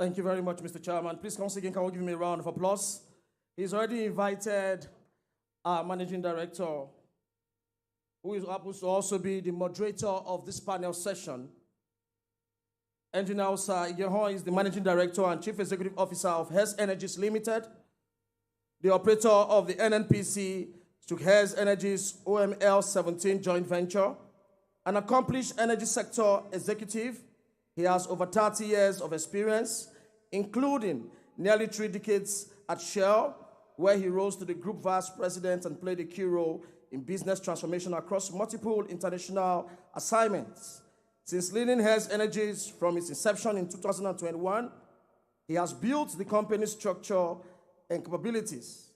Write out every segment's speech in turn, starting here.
Thank you very much, Mr. Chairman. Please, once again, can you give me a round of applause? He's already invited our Managing Director, who happens to also be the moderator of this panel session. Engineer Osa Igehon is the Managing Director and Chief Executive Officer of Hess Energies Limited, the operator of the NNPC Hess Energies OML 17 joint venture, an accomplished energy sector executive. He has over 30 years of experience, including nearly 3 decades at Shell, where he rose to the Group Vice President and played a key role in business transformation across multiple international assignments. Since leading Hess Energies from its inception in 2021, he has built the company's structure and capabilities,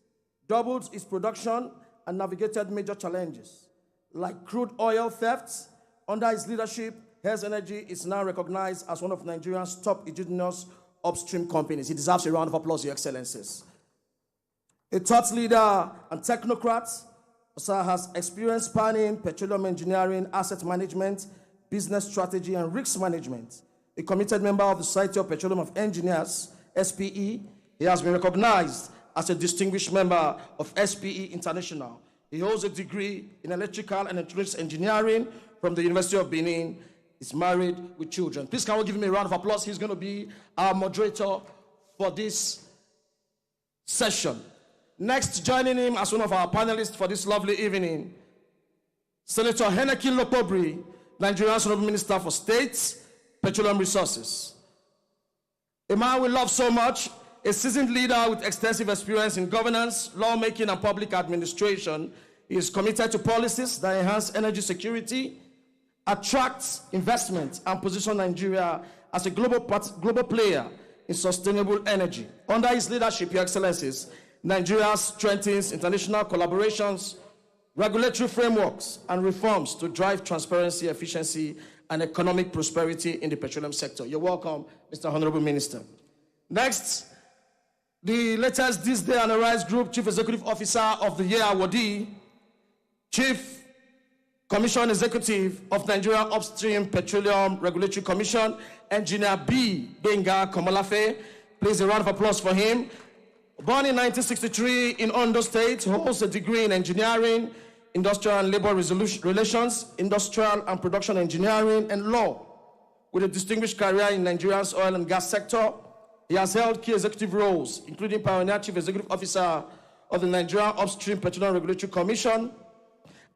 doubled its production, and navigated major challenges like crude oil thefts. Under his leadership, Hess Energy is now recognized as one of Nigeria's top indigenous upstream companies. He deserves a round of applause, Your Excellencies. A thought leader and technocrat, Osa has experience spanning petroleum engineering, asset management, business strategy, and risk management. A committed member of the Society of Petroleum of Engineers, SPE, he has been recognized as a distinguished member of SPE International. He holds a degree in electrical and electronics engineering from the University of Benin. He's married with children. Please, can we give him a round of applause? He's going to be our moderator for this session. Next, joining him as one of our panelists for this lovely evening, Senator Heneki Lopobri, Nigeria's Honorable Minister for State, Petroleum Resources. A man we love so much, a seasoned leader with extensive experience in governance, lawmaking, and public administration. He is committed to policies that enhance energy security, attract investment, and position Nigeria as a global player in sustainable energy. Under his leadership, Your Excellencies, Nigeria strengthens international collaborations, regulatory frameworks, and reforms to drive transparency, efficiency, and economic prosperity in the petroleum sector. You're welcome, Mr. Honorable Minister. Next, the latest This Day and Arise Group Chief Executive Officer of the Year awardee, Chief Commission Executive of Nigeria Upstream Petroleum Regulatory Commission, Engineer B. Benga Komolafe. Please, a round of applause for him. Born in 1963 in Ondo State, he holds a degree in engineering, industrial and labor relations, industrial and production engineering, and law. With a distinguished career in Nigeria's oil and gas sector, he has held key executive roles, including Pioneer Chief Executive Officer of the Nigeria Upstream Petroleum Regulatory Commission,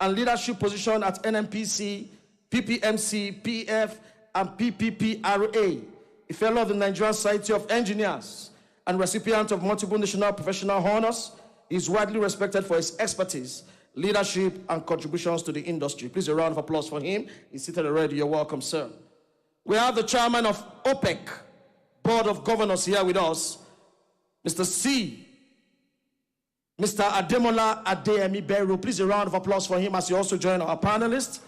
and leadership position at NNPC, PPMC, PF, and PPPRA, a fellow of the Nigerian Society of Engineers, and recipient of multiple national professional honors. He is widely respected for his expertise, leadership, and contributions to the industry. Please, a round of applause for him. He's seated already. You're welcome, sir. We have the chairman of OPEC, Board of Governors, here with us, Mr. Ademola Adeyemi Bello. Please, a round of applause for him as he also joined our panelists.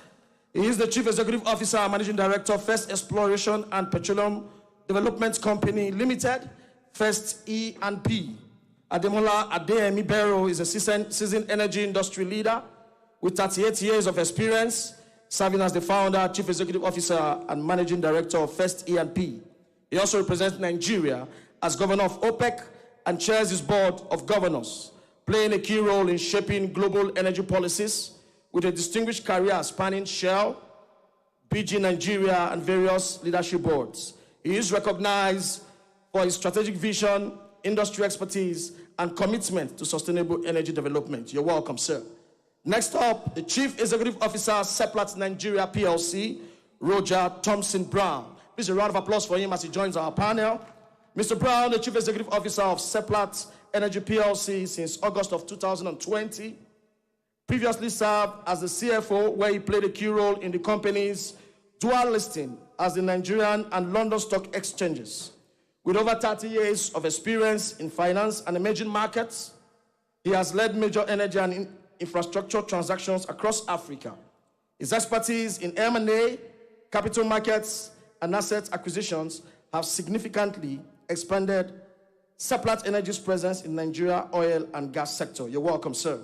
He is the Chief Executive Officer and Managing Director of First Exploration and Petroleum Development Company Limited, First E&P. Ademola Adeyemi Bello is a seasoned energy industry leader with 38 years of experience, serving as the founder, Chief Executive Officer, and Managing Director of First E&P. He also represents Nigeria as Governor of OPEC and chairs his Board of Governors, playing a key role in shaping global energy policies with a distinguished career spanning Shell, BG Nigeria, and various leadership boards. He is recognized for his strategic vision, industry expertise, and commitment to sustainable energy development. You're welcome, sir. Next up, the Chief Executive Officer, Seplat Nigeria PLC, Roger Thompson Brown. Please, a round of applause for him as he joins our panel. Mr. Brown, the Chief Executive Officer of Seplat Energy PLC since August of 2020, previously served as the CFO, where he played a key role in the company's dual listing as the Nigerian and London stock exchanges. With over 30 years of experience in finance and emerging markets, he has led major energy and infrastructure transactions across Africa. His expertise in M&A, capital markets, and asset acquisitions have significantly expanded Seplat Energy's presence in Nigeria oil and gas sector. You're welcome, sir.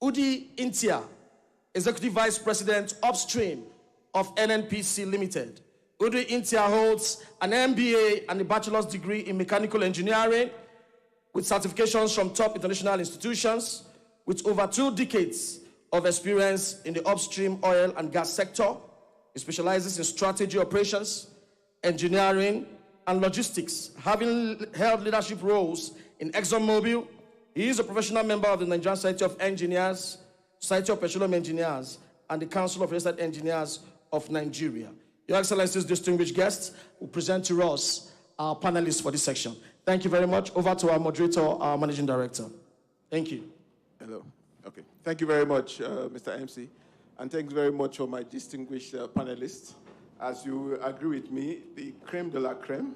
Udi Intia, Executive Vice President Upstream of NNPC Limited. Udri Intia holds an MBA and a bachelor's degree in mechanical engineering with certifications from top international institutions, with over 2 decades of experience in the upstream oil and gas sector. He specializes in strategy operations, engineering, and logistics, having held leadership roles in ExxonMobil. He is a professional member of the Nigerian Society of Engineers, Society of Petroleum Engineers, and the Council of Registered Engineers of Nigeria. Your Excellencies, distinguished guests, will present to us our panelists for this section. Thank you very much. Over to our moderator, our Managing Director. Thank you. Hello. Okay. Thank you very much, Mr. MC. And thanks very much for my distinguished panelists. As you agree with me, the creme de la creme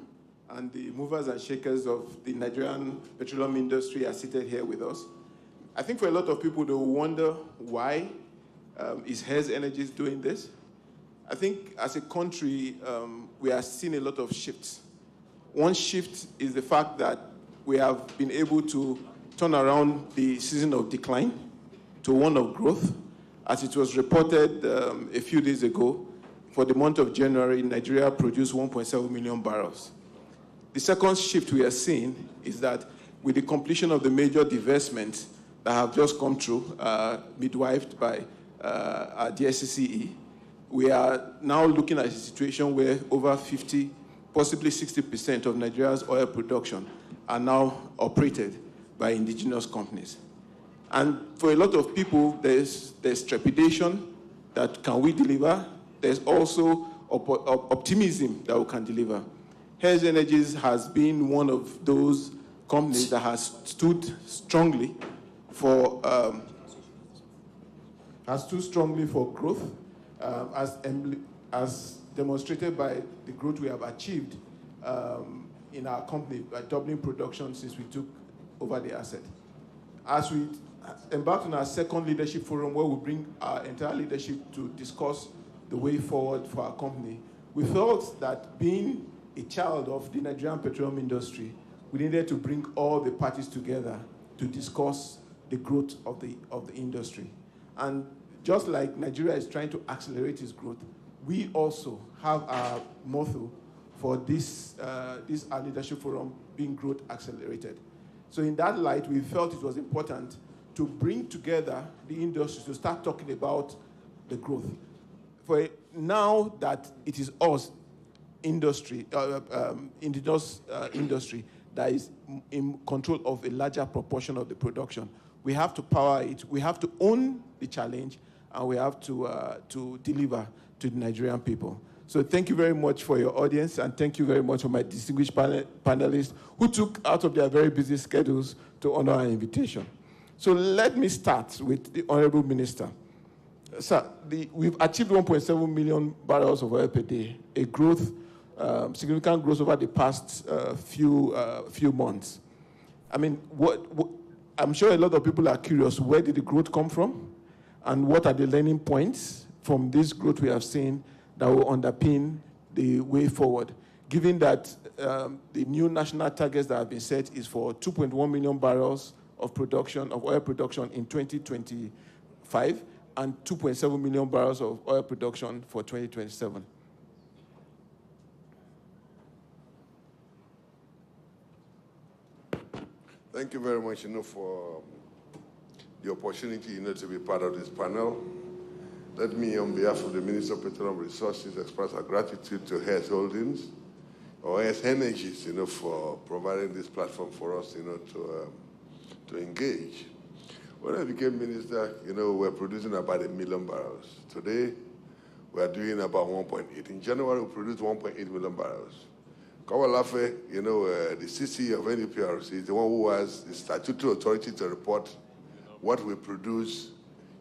and the movers and shakers of the Nigerian petroleum industry are seated here with us. I think for a lot of people, they will wonder why is Hess Energies doing this? I think as a country, we are seeing a lot of shifts. One shift is the fact that we have been able to turn around the season of decline to one of growth. As it was reported a few days ago, for the month of January, Nigeria produced 1.7 million barrels. The second shift we are seeing is that with the completion of the major divestments that have just come through, midwifed by our DSCCE, we are now looking at a situation where over 50, possibly 60% of Nigeria's oil production are now operated by indigenous companies. And for a lot of people, there's trepidation that can we deliver? There's also optimism that we can deliver. Hess Energies has been one of those companies that has stood strongly for growth, as demonstrated by the growth we have achieved in our company by doubling production since we took over the asset. As we embark on our second leadership forum, where we bring our entire leadership to discuss the way forward for our company, we felt that being a child of the Nigerian petroleum industry, we needed to bring all the parties together to discuss the growth of the industry. And just like Nigeria is trying to accelerate its growth, we also have our motto for this our leadership forum being growth accelerated. So in that light, we felt it was important to bring together the industry to start talking about the growth. For now that it is us, industry that is in control of a larger proportion of the production, we have to power it. We have to own the challenge, and we have to deliver to the Nigerian people. So thank you very much for your audience, and thank you very much for my distinguished panelists who took out of their very busy schedules to honor our invitation. So let me start with the Honorable Minister. Sir, we've achieved 1.7 million barrels of oil per day, a growth, significant growth over the past few months. I mean, I'm sure a lot of people are curious, where did the growth come from? And what are the learning points from this growth we have seen that will underpin the way forward, given that the new national targets that have been set is for 2.1 million barrels of production, of oil production in 2025, and 2.7 million barrels of oil production for 2027. Thank you very much, for the opportunity, to be part of this panel. Let me, on behalf of the Minister of Petroleum Resources, express our gratitude to Hess Holdings, or Hess Energies, for providing this platform for us, to engage. When I became minister, we're producing about 1 million barrels. Today, we're doing about 1.8. In January, we produced 1.8 million barrels. Kawalafe, the CC of NUPRC is the one who has the statutory authority to report what we produce,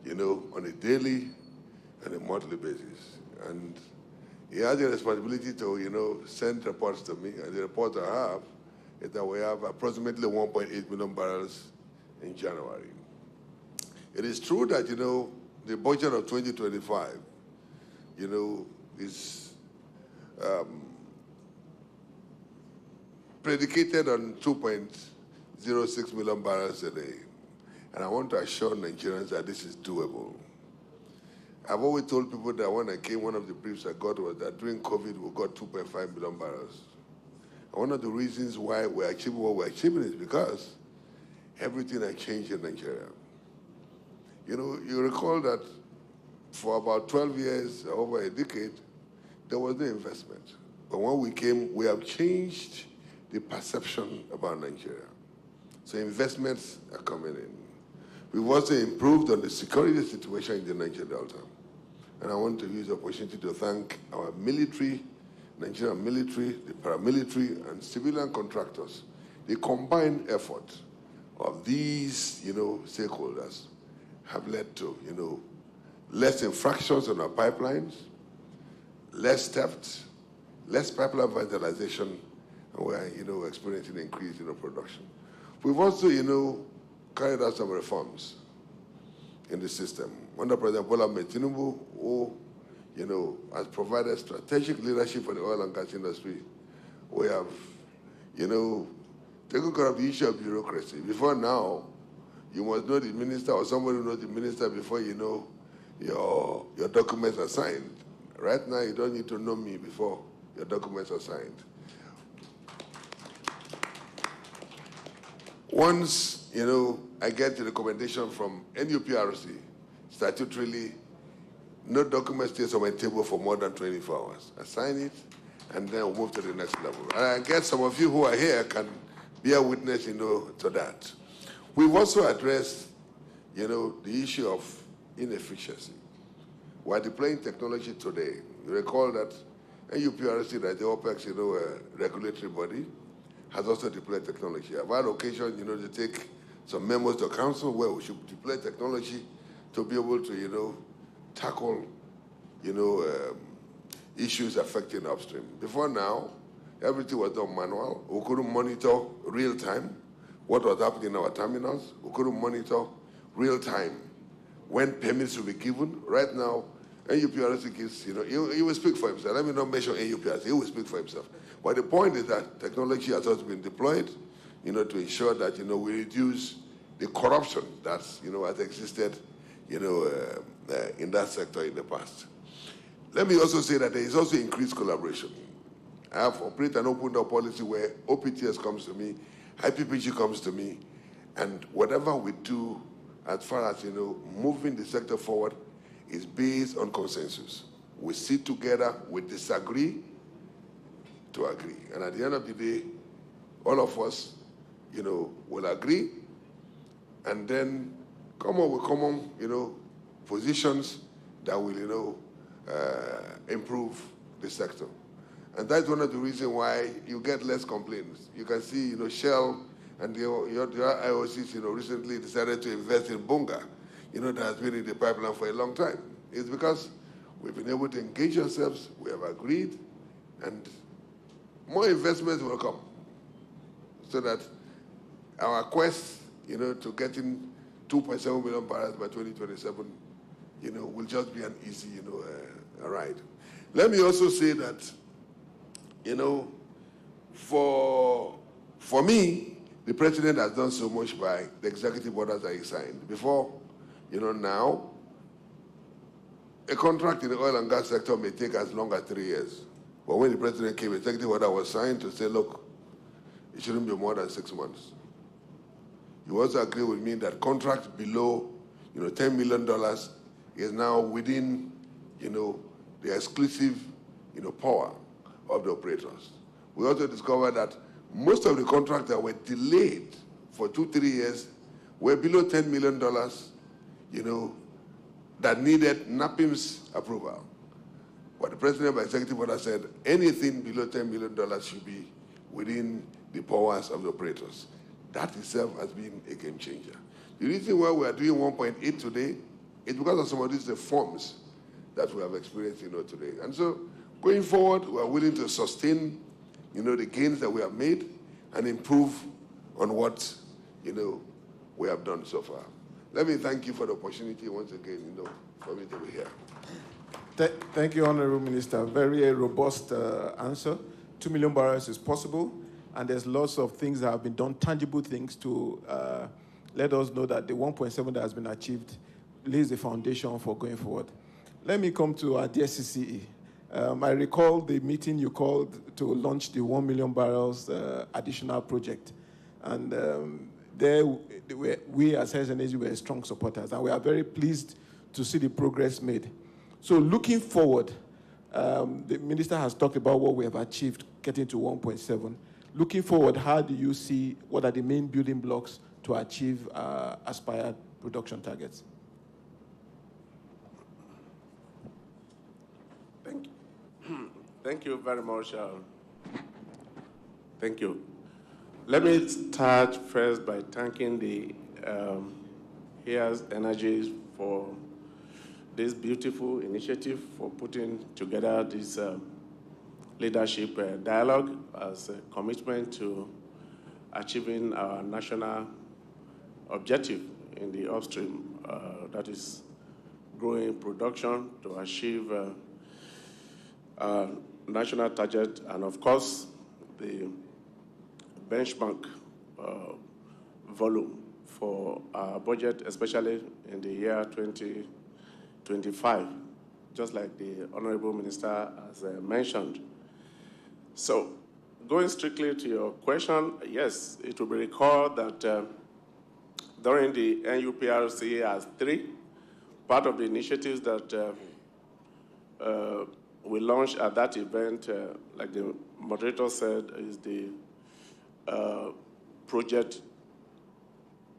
on a daily and a monthly basis. And he has the responsibility to, send reports to me, and the report I have is that we have approximately 1.8 million barrels in January. It is true that, the budget of 2025, is predicated on 2.06 million barrels a day. And I want to assure Nigerians that this is doable. I've always told people that when I came, one of the briefs I got was that during COVID, we got 2.5 million barrels. And one of the reasons why we're achieving what we're achieving is because everything has changed in Nigeria. You know, you recall that for about 12 years, over a decade, there was no investment. But when we came, we have changed the perception about Nigeria. So investments are coming in. We've also improved on the security situation in the Niger Delta. And I want to use the opportunity to thank our military, Nigerian military, the paramilitary, and civilian contractors. The combined effort of these, stakeholders have led to, less infractions on our pipelines, less theft, less pipeline vandalization, and we're, experiencing an increase in production. We've also, carried out some reforms in the system. Under President Bola Ahmed Tinubu, who, has provided strategic leadership for the oil and gas industry, we have, taken care of the issue of bureaucracy. Before now, you must know the minister or somebody who knows the minister before you know your documents are signed. Right now, you don't need to know me before your documents are signed. Once, I get the recommendation from NUPRC, statutorily, no document stays on my table for more than 24 hours. I sign it, and then we'll move to the next level. And I guess some of you who are here can bear witness, to that. We've also addressed, the issue of inefficiency. We're deploying technology today. You recall that NUPRC, that the OPEX, regulatory body, has also deployed technology. I've had occasion, to take some memos to council where we should deploy technology to be able to, tackle, issues affecting upstream. Before now, everything was done manual. We couldn't monitor real time what was happening in our terminals. We couldn't monitor real time when permits will be given. Right now, NUPRC gives, he will speak for himself. Let me not mention NUPRC, he will speak for himself. But the point is that technology has also been deployed, to ensure that, we reduce the corruption that's, has existed, in that sector in the past. Let me also say that there is also increased collaboration. I have operated an open door policy where OPTS comes to me, IPPG comes to me, and whatever we do as far as, moving the sector forward is based on consensus. We sit together, we disagree to agree. And at the end of the day, all of us, will agree and then come up with common, positions that will, improve the sector. And that's one of the reasons why you get less complaints. You can see, Shell and the IOCs, recently decided to invest in Bunga, that has been in the pipeline for a long time. It's because we've been able to engage ourselves, we have agreed, and more investments will come so that our quest, to getting 2.7 million barrels by 2027, will just be an easy, ride. Let me also say that, for me, the president has done so much by the executive orders that he signed. Before, now, a contract in the oil and gas sector may take as long as 3 years. But when the president came, executive order was signed to say, look, it shouldn't be more than 6 months. You also agree with me that contracts below, $10 million is now within, the exclusive, power of the operators. We also discovered that most of the contracts that were delayed for 2-3 years were below $10 million, that needed NAPIM's approval. But the president by executive order said anything below $10 million should be within the powers of the operators. That itself has been a game changer. The reason why we are doing 1.8 today is because of some of these reforms that we have experienced, today. And so going forward, we are willing to sustain, the gains that we have made and improve on what, we have done so far. Let me thank you for the opportunity once again, for me to be here. Thank you, Honorable Minister. Very robust answer. 2 million barrels is possible, and there's lots of things that have been done, tangible things to let us know that the 1.7 that has been achieved lays the foundation for going forward. Let me come to our dear CCE. I recall the meeting you called to launch the 1 million barrels additional project. And there, we as Health Energy were strong supporters, and we are very pleased to see the progress made. So looking forward, the minister has talked about what we have achieved, getting to 1.7. Looking forward, how do you see what are the main building blocks to achieve aspired production targets? Thank you very much. Thank you. Let me start first by thanking the Here's Energies for this beautiful initiative, for putting together this leadership dialogue as a commitment to achieving our national objective in the upstream, that is growing production to achieve national target, and of course, the benchmark volume for our budget, especially in the year 2025, just like the Honorable Minister has mentioned. So, going strictly to your question, yes, it will be recalled that during the NUPRC as 3, part of the initiatives that we launched at that event, like the moderator said, is the project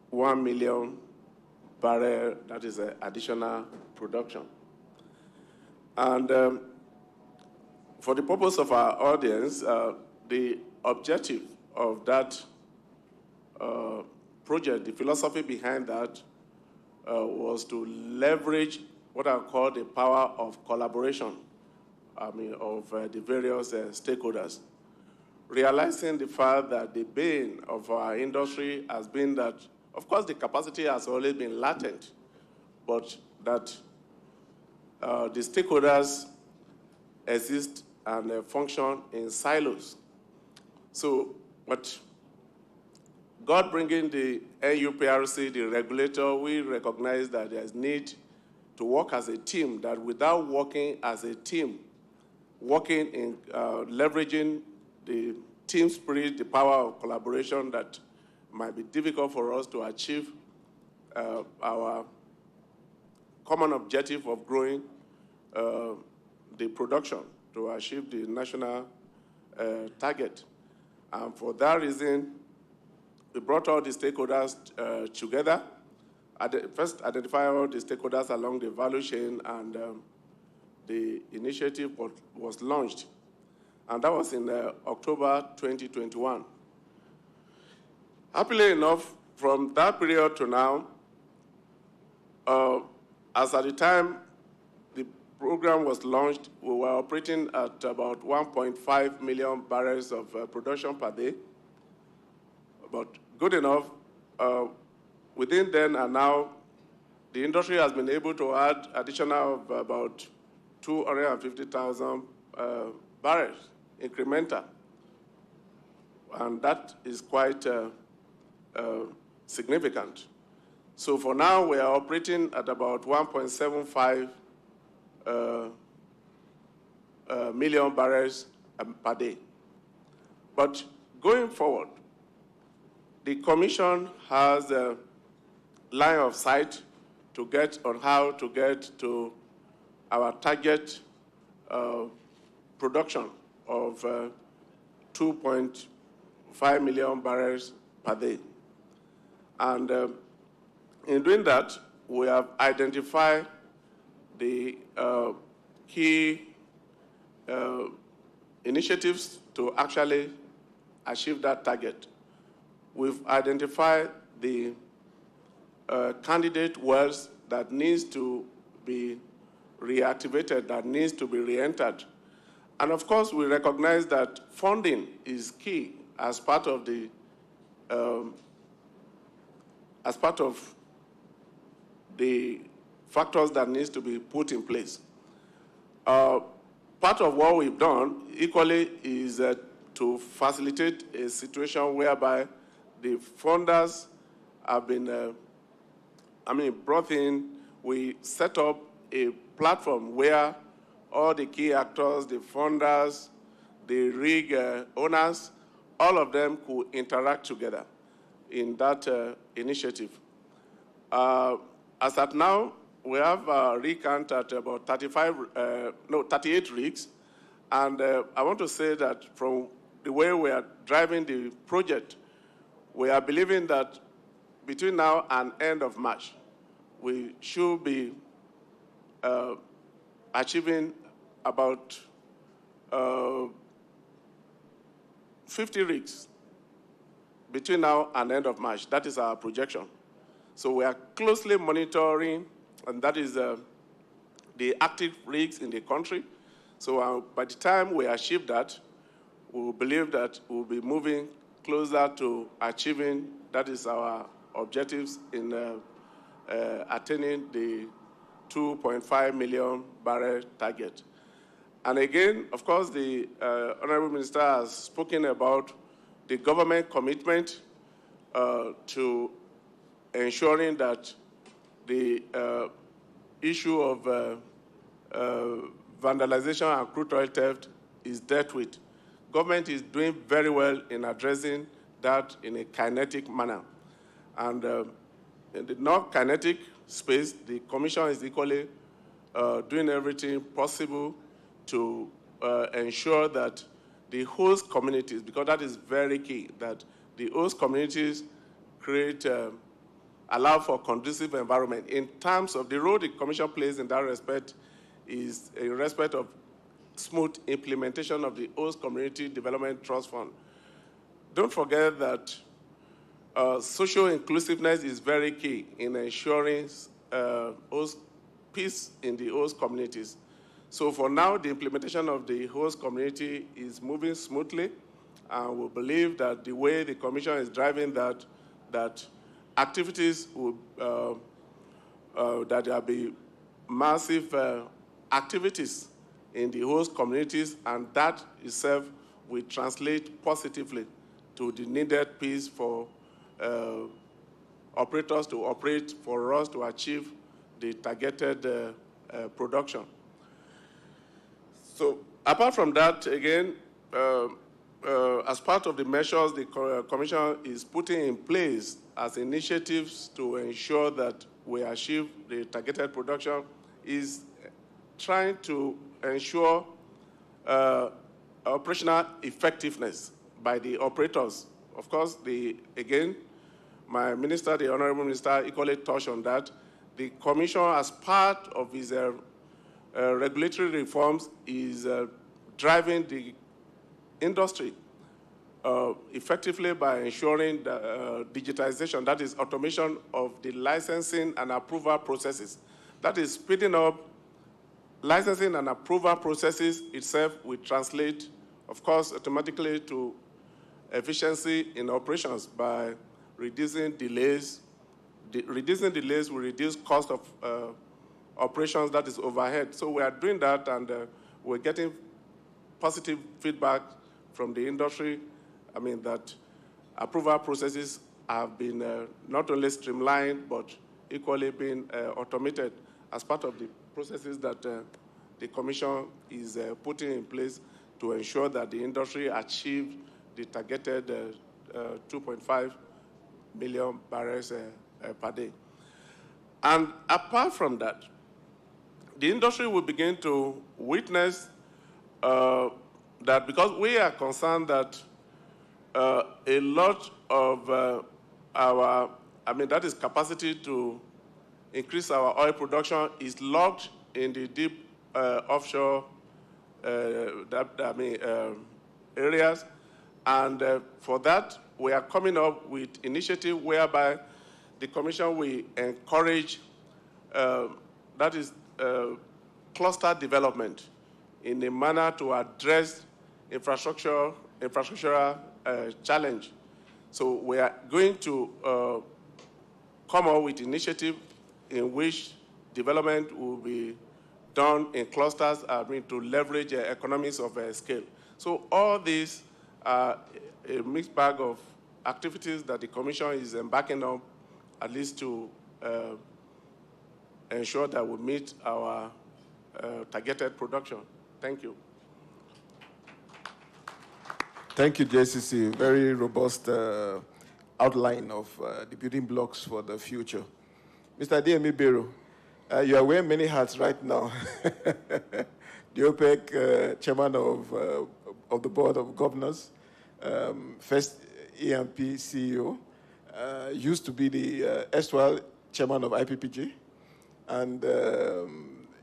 1 million barrel, that is additional production. And for the purpose of our audience, the objective of that project, the philosophy behind that was to leverage what I call the power of collaboration, of the various stakeholders. Realizing the fact that the bane of our industry has been that, of course, the capacity has always been latent, but that the stakeholders exist and function in silos. So, but God bringing the NUPRC, the regulator, we recognize that there's need to work as a team, that without working as a team, working in leveraging the team spirit, the power of collaboration, that might be difficult for us to achieve our common objective of growing the production to achieve the national target. And for that reason, we brought all the stakeholders together. First, identify all the stakeholders along the value chain, and the initiative was launched. And that was in October 2021. Happily enough, from that period to now, as at the time the program was launched, we were operating at about 1.5 million barrels of production per day. But good enough, within then and now, the industry has been able to add additional of about 250,000 barrels, incremental. And that is quite significant. So for now, we are operating at about 1.75 million barrels per day. But going forward, the Commission has a line of sight to get on how to get to our target production of 2.5 million barrels per day. And in doing that, we have identified the key initiatives to actually achieve that target. We've identified the candidate wells that needs to be reactivated, that needs to be re-entered. And of course, we recognize that funding is key as part of the factors that needs to be put in place. Part of what we've done equally is to facilitate a situation whereby the funders have been brought in. We set up a platform where all the key actors, the funders, the rig owners, all of them could interact together in that initiative. As at now, we have a rig count at about 38 rigs. And I want to say that from the way we are driving the project, we are believing that between now and end of March, we should be achieving about 50 rigs between now and end of March. That is our projection. So we are closely monitoring, and that is the active rigs in the country. So by the time we achieve that, we believe that we'll be moving closer to achieving, that is our objectives in attaining the 2.5 million barrel target. And again, of course, the Honorable Minister has spoken about the government commitment to ensuring that the issue of vandalization and crude oil theft is dealt with. Government is doing very well in addressing that in a kinetic manner. And in the non-kinetic space, the Commission is equally doing everything possible to ensure that the host communities, because that is very key, that the host communities create, allow for conducive environment. In terms of the role the Commission plays in that respect is in respect of smooth implementation of the host community development trust fund. Don't forget that social inclusiveness is very key in ensuring peace in the host communities. So for now, the implementation of the host community is moving smoothly, and we believe that the way the Commission is driving that activities will, that there will be massive activities in the host communities, and that itself will translate positively to the needed peace for operators to operate, for us to achieve the targeted production. So apart from that, again, as part of the measures the Commission is putting in place as initiatives to ensure that we achieve the targeted production is trying to ensure operational effectiveness by the operators. Of course, again, my minister, the Honorable Minister, equally touched on that. The Commission, as part of its regulatory reforms, is driving the industry effectively by ensuring the, digitization, that is automation of the licensing and approval processes. That is speeding up licensing and approval processes itself will translate, of course, automatically to efficiency in operations by reducing delays. Reducing delays will reduce cost of operations, that is overhead. So we are doing that, and we're getting positive feedback from the industry. I mean, that approval processes have been not only streamlined, but equally been automated as part of the processes that the Commission is putting in place to ensure that the industry achieved the targeted 2.5 million barrels per day. And apart from that, the industry will begin to witness that, because we are concerned that a lot of that is capacity to increase our oil production is locked in the deep offshore areas. And for that, we are coming up with initiative whereby the Commission will encourage, that is cluster development in a manner to address infrastructural challenge. So we are going to come up with initiative in which development will be done in clusters, to leverage economies of scale. So all these are a mixed bag of activities that the Commission is embarking on, at least to ensure that we meet our targeted production. Thank you. Thank you, JCC. Very robust outline of the building blocks for the future. Mr. DME Bero, you are wearing many hats right now. The OPEC chairman of the board of governors, first EMP CEO, used to be the erstwhile chairman of IPPG, and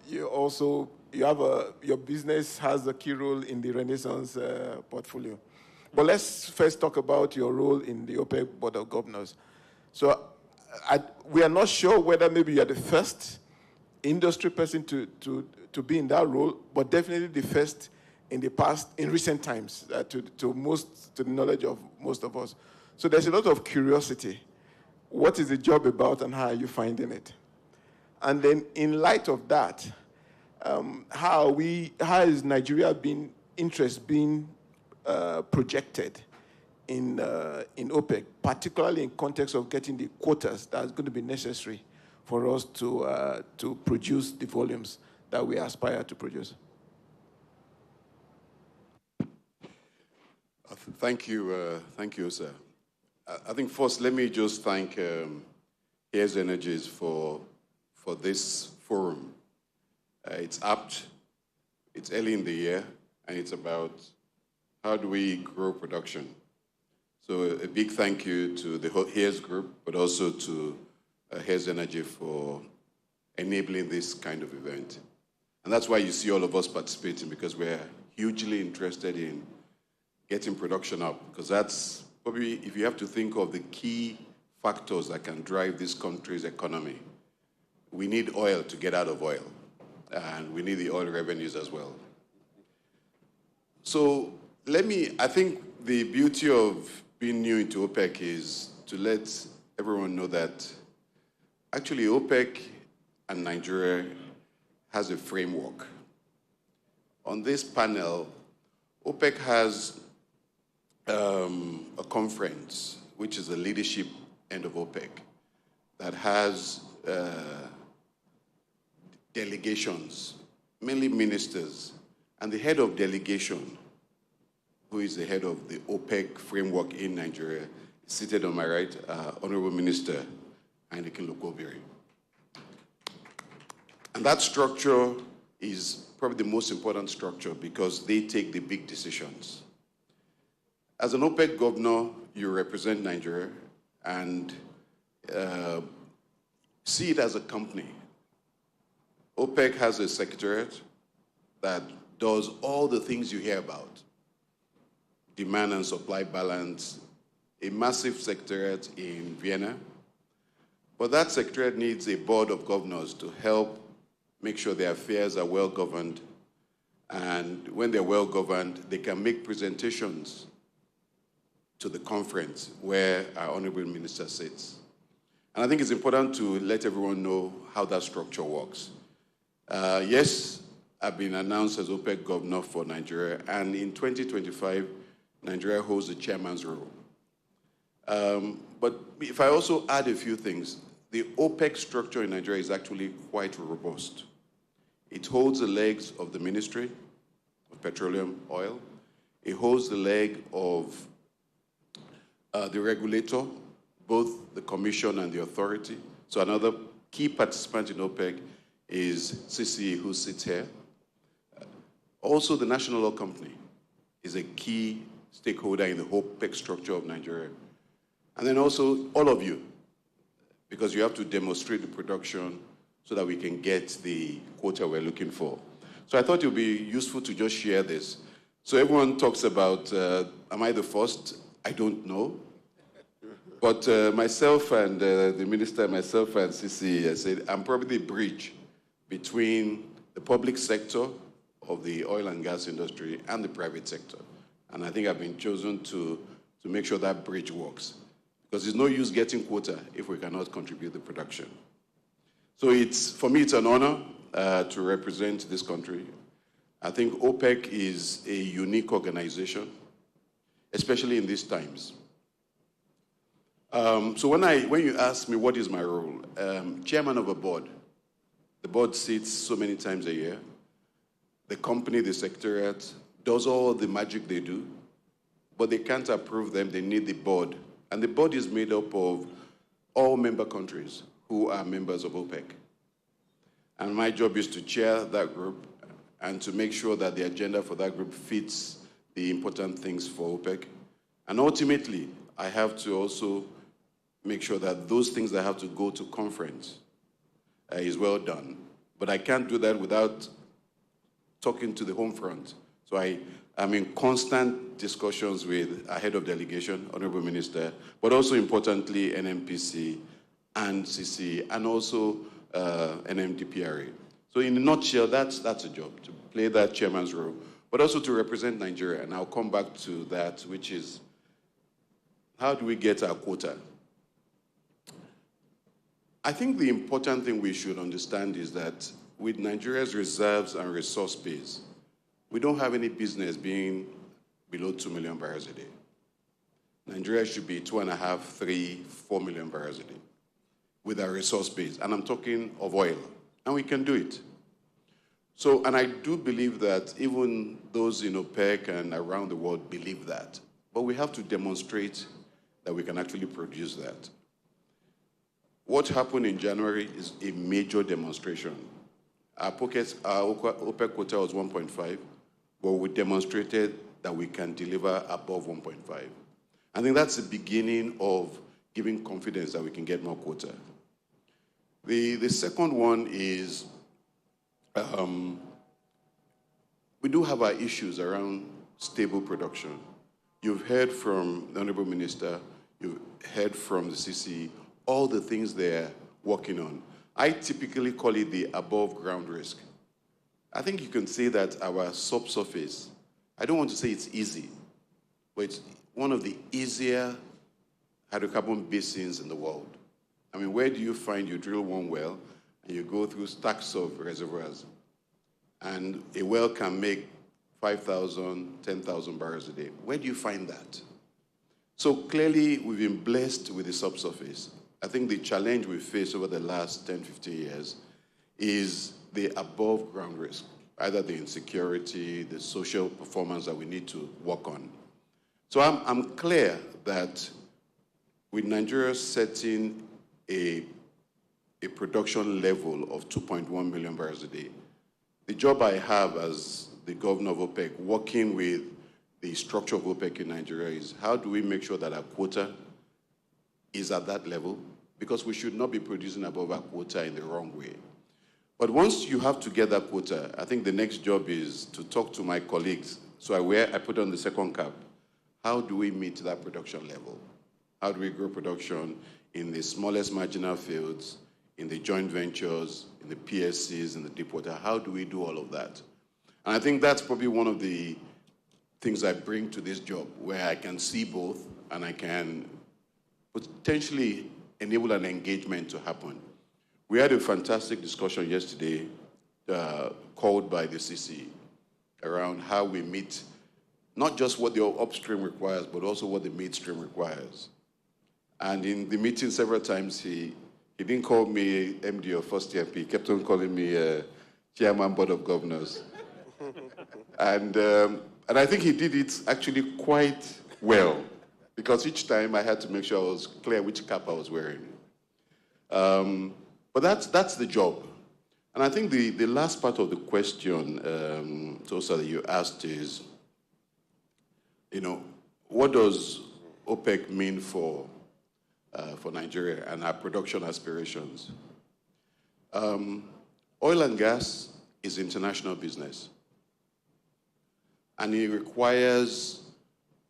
your business has a key role in the Renaissance portfolio. But let's first talk about your role in the OPEC board of governors. So we are not sure whether maybe you are the first industry person to be in that role, but definitely the first in recent times, to the knowledge of most of us. So there's a lot of curiosity. What is the job about and how are you finding it? And then in light of that, how is Nigeria interest being projected in OPEC, particularly in context of getting the quotas that's going to be necessary for us to produce the volumes that we aspire to produce? Thank you, sir. I think first, let me just thank Here's Energies for this forum. It's apt, it's early in the year, and it's about how do we grow production. So a big thank you to the Here's group, but also to Here's Energy for enabling this kind of event. And that's why you see all of us participating, because we're hugely interested in getting production up, because that's probably, if you have to think of the key factors that can drive this country's economy, we need oil to get out of oil, and we need the oil revenues as well. So I think the beauty of being new into OPEC is to let everyone know that actually OPEC and Nigeria has a framework. On this panel, OPEC has a conference, which is the leadership end of OPEC, that has delegations, mainly ministers, and the head of delegation, who is the head of the OPEC framework in Nigeria, is seated on my right, Honorable Minister Heineken Lokobiri. And that structure is probably the most important structure because they take the big decisions. As an OPEC governor, you represent Nigeria and see it as a company. OPEC has a secretariat that does all the things you hear about. Demand and supply balance, a massive secretariat in Vienna. But that secretariat needs a board of governors to help make sure their affairs are well governed. And when they're well governed, they can make presentations to the conference where our Honorable Minister sits. And I think it's important to let everyone know how that structure works. Yes, I've been announced as OPEC governor for Nigeria, and in 2025, Nigeria holds the chairman's role. But if I also add a few things, the OPEC structure in Nigeria is actually quite robust. It holds the legs of the Ministry of Petroleum Oil. It holds the leg of the regulator, both the commission and the authority. So another key participant in OPEC is CCE, who sits here. Also, the National Oil Company is a key stakeholder in the whole OPEC structure of Nigeria. And then also all of you, because you have to demonstrate the production so that we can get the quota we're looking for. So I thought it would be useful to just share this. So everyone talks about, am I the first? I don't know. But myself and the minister, myself and CC, I said, I'm probably the bridge between the public sector of the oil and gas industry and the private sector. And I think I've been chosen to make sure that bridge works. Because there's no use getting quota if we cannot contribute to production. So for me, it's an honor to represent this country. I think OPEC is a unique organization, especially in these times. So when you ask me what is my role, chairman of a board The board sits so many times a year. The company, the secretariat, does all the magic they do, but they can't approve them. They need the board. And the board is made up of all member countries who are members of OPEC. And my job is to chair that group and to make sure that the agenda for that group fits the important things for OPEC. And ultimately, I have to also make sure that those things that have to go to conference is well done. But I can't do that without talking to the home front. So I'm in constant discussions with our head of delegation, Honorable Minister, but also importantly, NMPC and CC, and also NMDPRA. So in a nutshell, that's a job, to play that chairman's role, but also to represent Nigeria. And I'll come back to that, which is, how do we get our quota? I think the important thing we should understand is that with Nigeria's reserves and resource base, we don't have any business being below 2 million barrels a day. Nigeria should be 2.5, 3, 4 million barrels a day with our resource base. And I'm talking of oil, and we can do it. So, and I do believe that even those in OPEC and around the world believe that. But we have to demonstrate that we can actually produce that. What happened in January is a major demonstration. Our OPEC quota was 1.5, but we demonstrated that we can deliver above 1.5. I think that's the beginning of giving confidence that we can get more quota. The second one is we do have our issues around stable production. You've heard from the Honorable Minister, you've heard from the CC, all the things they're working on. I typically call it the above ground risk. I think you can say that our subsurface, I don't want to say it's easy, but it's one of the easier hydrocarbon basins in the world. I mean, where do you find you drill one well and you go through stacks of reservoirs and a well can make 5,000, 10,000 barrels a day? Where do you find that? So clearly, we've been blessed with the subsurface. I think the challenge we faced over the last 10, 15 years is the above ground risk, either the insecurity, the social performance that we need to work on. So I'm clear that with Nigeria setting a production level of 2.1 million barrels a day, the job I have as the governor of OPEC, working with the structure of OPEC in Nigeria, is how do we make sure that our quota is at that level? Because we should not be producing above our quota in the wrong way. But once you have to get that quota, I think the next job is to talk to my colleagues. So I put on the second cap. How do we meet that production level? How do we grow production in the smallest marginal fields, in the joint ventures, in the PSCs, in the deep water? How do we do all of that? And I think that's probably one of the things I bring to this job, where I can see both and I can potentially enable an engagement to happen. We had a fantastic discussion yesterday called by the CC around how we meet not just what the upstream requires, but also what the midstream requires. And in the meeting several times, he didn't call me MD or first TMP, he kept on calling me Chairman Board of Governors. And I think he did it actually quite well, because each time I had to make sure I was clear which cap I was wearing. But that's the job. And I think the last part of the question, Tosa, that you asked is, what does OPEC mean for Nigeria and our production aspirations? Oil and gas is international business. And it requires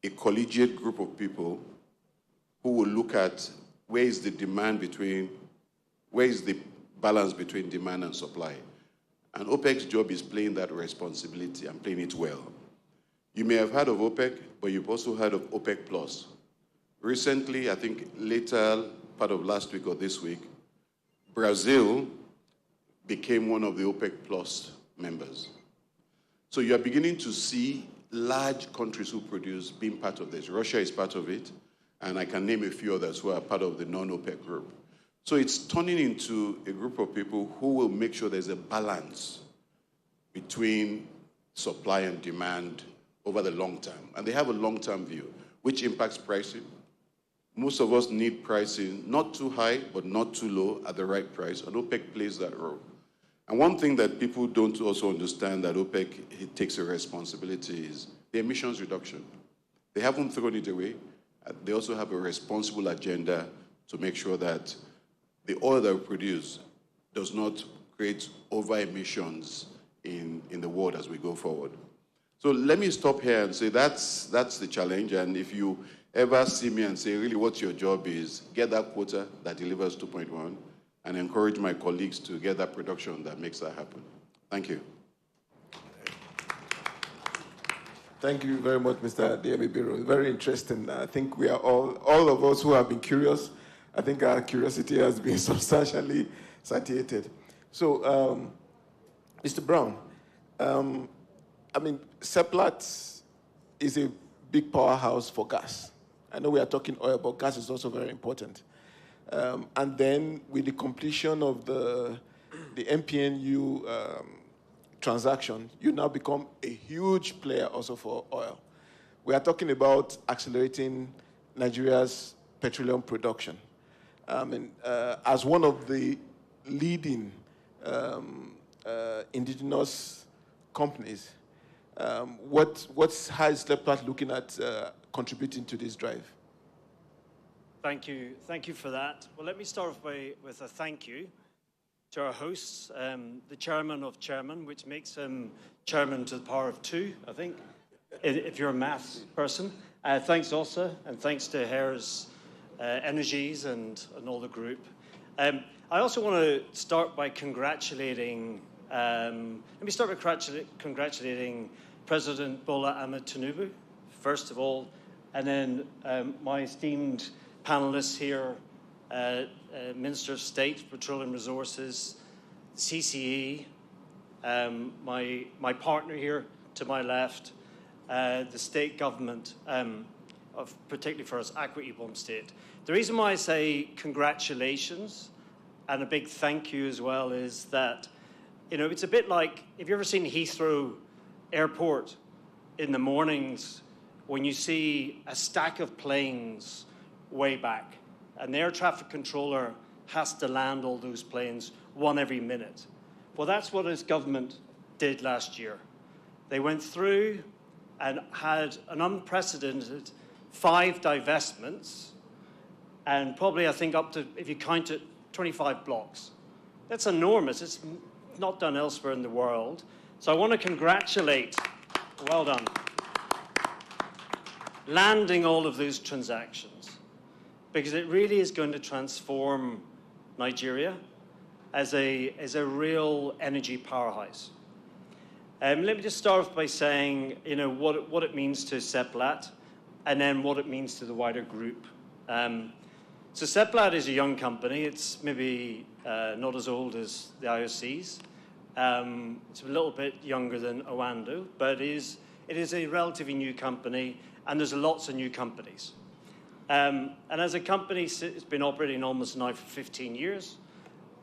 a collegiate group of people who will look at where is the balance between demand and supply. And OPEC's job is playing that responsibility and playing it well. You may have heard of OPEC, but you've also heard of OPEC Plus. Recently, I think later part of last week or this week, Brazil became one of the OPEC Plus members. So you're beginning to see large countries who produce being part of this. Russia is part of it, and I can name a few others who are part of the non-OPEC group. So it's turning into a group of people who will make sure there's a balance between supply and demand over the long term. And they have a long-term view, which impacts pricing. Most of us need pricing not too high, but not too low at the right price, and OPEC plays that role. And one thing that people don't also understand that OPEC takes a responsibility is the emissions reduction. They haven't thrown it away. They also have a responsible agenda to make sure that the oil that we produce does not create over emissions in the world as we go forward. So let me stop here and say that's the challenge. And if you ever see me and say, really, what your job is, get that quota that delivers 2.1 and encourage my colleagues to get that production that makes that happen. Thank you. Thank you very much, Mr. Diemebiro. Very interesting. I think we are all of us who have been curious, I think our curiosity has been substantially satiated. So, Mr. Brown, I mean, Seplat is a big powerhouse for gas. I know we are talking oil, but gas is also very important. And then with the completion of the MPNU transaction, you now become a huge player also for oil. We are talking about accelerating Nigeria's petroleum production. As one of the leading indigenous companies, how is Seplat looking at contributing to this drive? Thank you for that. Well, let me start off with a thank you to our hosts, the chairman of chairman, which makes him chairman to the power of 2, I think, if you're a maths person. Thanks also, and thanks to Harris Energies and all the group. I also want to start by congratulating, congratulating President Bola Ahmed Tinubu, first of all, and then my esteemed panelists here, Minister of State, Petroleum Resources, CCE, my partner here to my left, the state government, particularly for us, Akwa Ibom State. The reason why I say congratulations and a big thank you as well is that, you know, it's a bit like, have you ever seen Heathrow Airport in the mornings when you see a stack of planes way back and the air traffic controller has to land all those planes, one every minute? Well, that's what his government did last year. They went through and had an unprecedented 5 divestments and probably, I think, up to, if you count it, 25 blocks. That's enormous. It's not done elsewhere in the world. So I want to congratulate, well done, landing all of those transactions, because it really is going to transform Nigeria as a real energy powerhouse. Let me just start off by saying, you know, what it means to Seplat, and then what it means to the wider group. So Seplat is a young company. It's maybe not as old as the IOCs. It's a little bit younger than Owando, but it is a relatively new company, and there's lots of new companies. And as a company, it's been operating almost now for 15 years.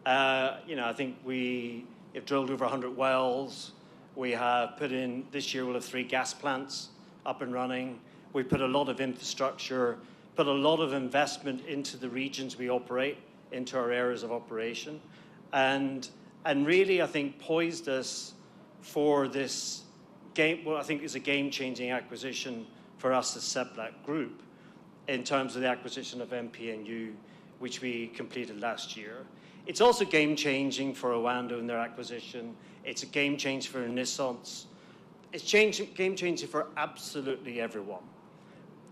You know, I think we have drilled over 100 wells. We have put in, this year we'll have 3 gas plants up and running. We put a lot of infrastructure, put a lot of investment into the regions we operate, into our areas of operation. And really, I think, poised us for this what I think is a game-changing acquisition for us as Seplat Group in terms of the acquisition of MPNU, which we completed last year. It's also game-changing for Owando in their acquisition. It's a game-changer for Renaissance. It's game-changing for absolutely everyone.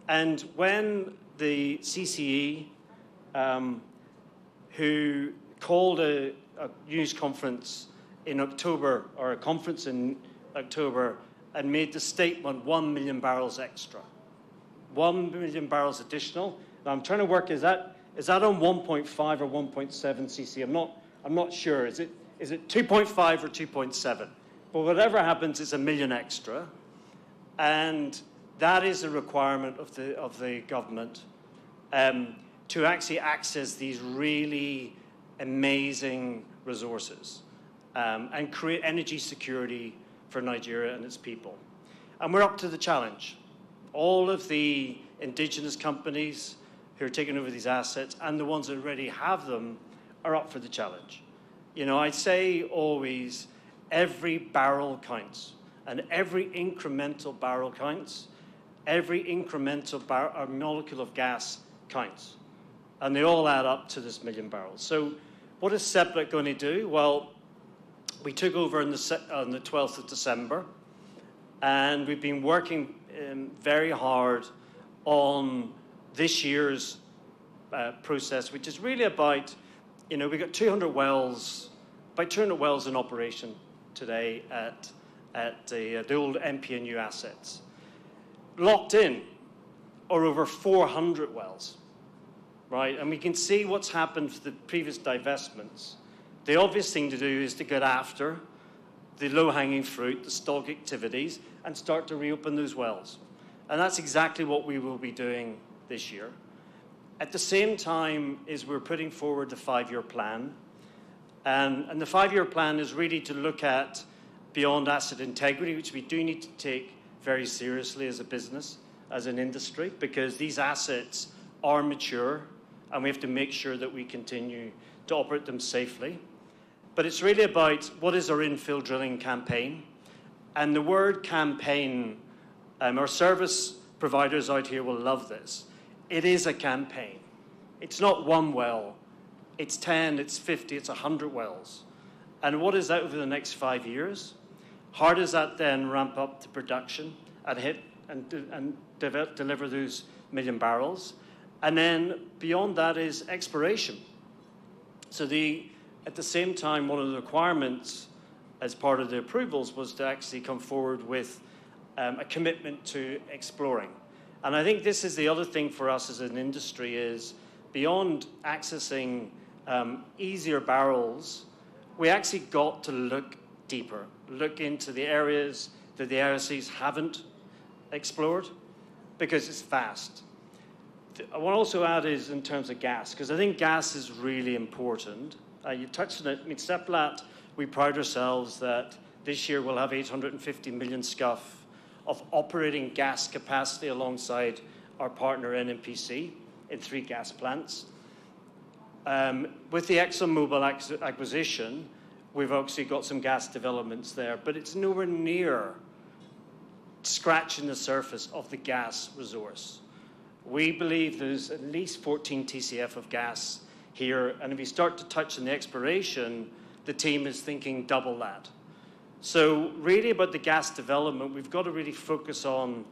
And when the CCE, who called a news conference in October, or a conference in October, and made the statement 1 million barrels extra. 1 million barrels additional. Now I'm trying to work, is that on 1.5 or 1.7 cc? I'm not sure. Is it 2.5 or 2.7? But whatever happens, it's 1 million extra. And that is a requirement of the government to actually access these really amazing resources and create energy security for Nigeria and its people. And we're up to the challenge. All of the indigenous companies who are taking over these assets and the ones that already have them are up for the challenge. You know, I say always, every barrel counts, and every incremental barrel counts. Every incremental molecule of gas counts, and they all add up to this 1 million barrels. So what is Seplat going to do? Well, we took over on the 12th of December, and we've been working very hard on this year's process, which is really about, you know, we've got 200 wells, about 200 wells in operation today at the old MPNU assets. Locked in are over 400 wells, right? And we can see what's happened for the previous divestments. The obvious thing to do is to get after the low-hanging fruit, the stalled activities, and start to reopen those wells. And that's exactly what we will be doing this year. At the same time is we're putting forward the 5-year plan. And the 5-year plan is really to look at beyond asset integrity, which we do need to take very seriously as a business, as an industry, because these assets are mature and we have to make sure that we continue to operate them safely. But it's really about what is our infill drilling campaign. And the word campaign, our service providers out here will love this. It is a campaign. It's not one well. It's 10, it's 50, it's 100 wells. And what is that over the next 5 years? How does that then ramp up to production and hit and deliver those 1 million barrels? And then beyond that is exploration. So at the same time, one of the requirements as part of the approvals was to actually come forward with a commitment to exploring. And I think this is the other thing for us as an industry is beyond accessing easier barrels, we actually got to look deeper, look into the areas that the IOCs haven't explored, because it's vast. I want to also add is in terms of gas, because I think gas is really important. You touched on it. I mean, Seplat, we pride ourselves that this year we'll have 850 million scuff of operating gas capacity alongside our partner NNPC in 3 gas plants. With the ExxonMobil acquisition, we've actually got some gas developments there, but it's nowhere near scratching the surface of the gas resource. We believe there's at least 14 TCF of gas here, and if we start to touch on the exploration, the team is thinking double that. So really about the gas development, we've got to really focus on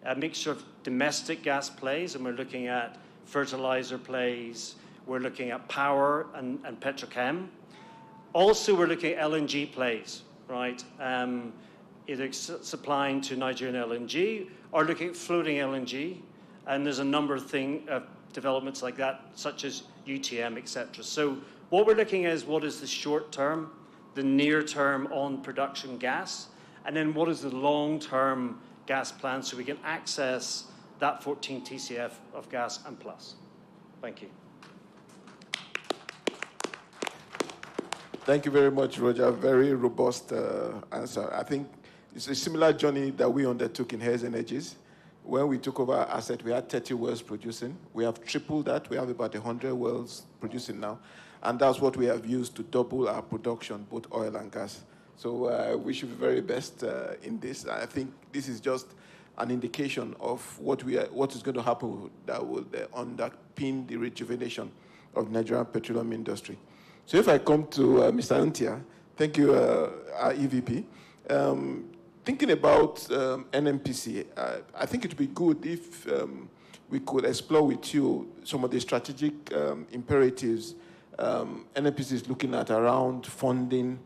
a mixture of domestic gas plays, and we're looking at fertilizer plays, we're looking at power and petrochem. Also, we're looking at LNG plays, right? Either supplying to Nigerian LNG or looking at floating LNG. And there's a number of developments like that, such as UTM, et cetera. So what we're looking at is what is the short term, the near term on production gas, and then what is the long-term gas plan so we can access that 14 TCF of gas and plus. Thank you. Thank you very much, Roger. Very robust answer. I think it's a similar journey that we undertook in Hayes Energies. When we took over our asset, we had 30 wells producing. We have tripled that. We have about 100 wells producing now. And that's what we have used to double our production, both oil and gas. So we should be very best in this. I think this is just an indication of what is going to happen that will underpin the rejuvenation of the Nigerian petroleum industry. So if I come to Mr. Antia, thank you, our EVP. Thinking about NNPC, I think it would be good if we could explore with you some of the strategic imperatives NNPC is looking at around funding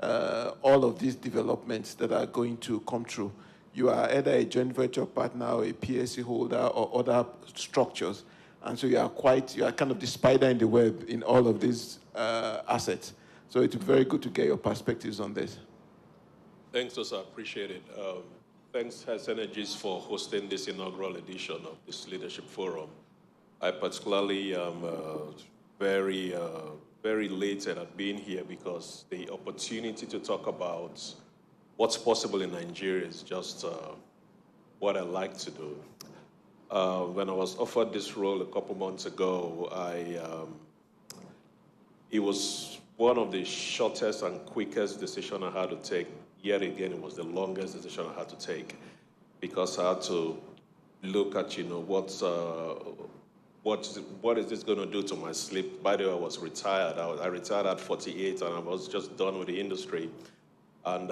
all of these developments that are going to come through. You are either a joint venture partner or a PSC holder or other structures. And so you are kind of the spider in the web in all of these assets. So it would be very good to get your perspectives on this. Thanks, Osa. Appreciate it. Thanks, Hayes Energies, for hosting this inaugural edition of this leadership forum. I particularly am very very elated at being here because the opportunity to talk about what's possible in Nigeria is just what I like to do. When I was offered this role a couple months ago, it was one of the shortest and quickest decisions I had to take. Yet again, it was the longest decision I had to take because I had to look at, what is this going to do to my sleep? By the way, I was retired. I retired at 48, and I was just done with the industry. And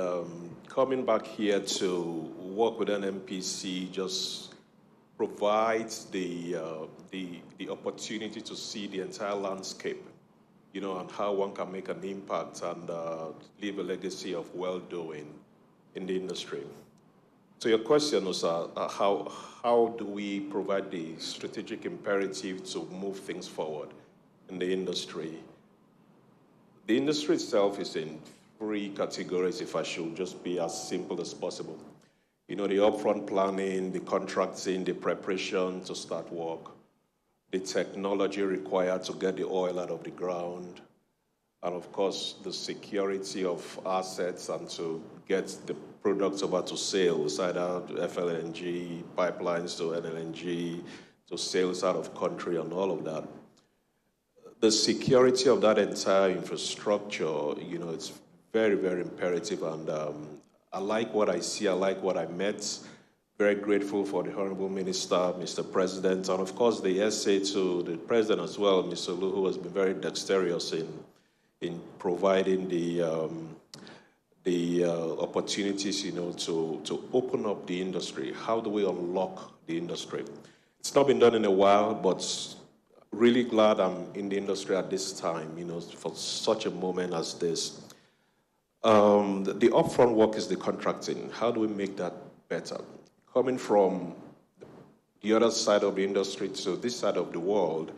coming back here to work with an NPC just provides the opportunity to see the entire landscape, and how one can make an impact and leave a legacy of well-doing in the industry. So your question was how do we provide the strategic imperative to move things forward in the industry? The industry itself is in three categories, if I should just be as simple as possible. The upfront planning, the contracting, the preparation to start work, the technology required to get the oil out of the ground, and of course, the security of assets and to get the products over to sales, either FLNG, pipelines to LNG, to sales out of country and all of that. The security of that entire infrastructure, it's very, very imperative, and I like what I see, I like what I met. Very grateful for the Honorable Minister, Mr. President, and of course the SA to the President as well, Mr. Lu, who has been very dexterous in providing the opportunities, to open up the industry. How do we unlock the industry? It's not been done in a while, but really glad I'm in the industry at this time, for such a moment as this. The upfront work is the contracting. How do we make that better? Coming from the other side of the industry to this side of the world,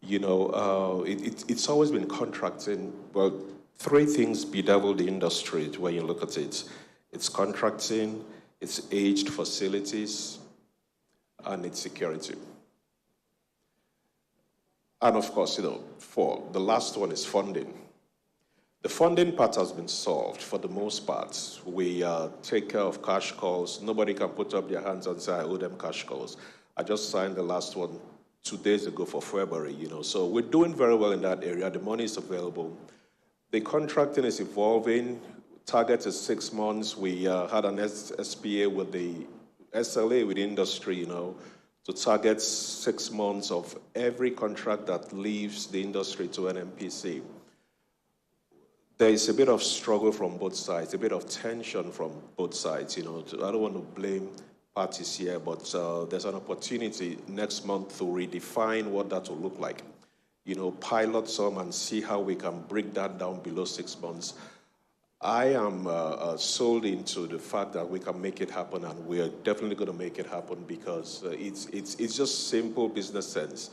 it's always been contracting. Well, three things bedevil the industry when you look at it. It's contracting, it's aged facilities, and it's security. And of course, the last one is funding. The funding part has been solved for the most part. We take care of cash calls. Nobody can put up their hands and say, I owe them cash calls. I just signed the last one 2 days ago for February, So we're doing very well in that area. The money is available. The contracting is evolving. Target is 6 months. We had an SPA with the SLA with the industry, to target 6 months of every contract that leaves the industry to an NPC. There is a bit of struggle from both sides, a bit of tension from both sides. I don't want to blame parties here, but there's an opportunity next month to redefine what that will look like. Pilot some and see how we can bring that down below 6 months. I am sold into the fact that we can make it happen, and we are definitely going to make it happen because it's just simple business sense.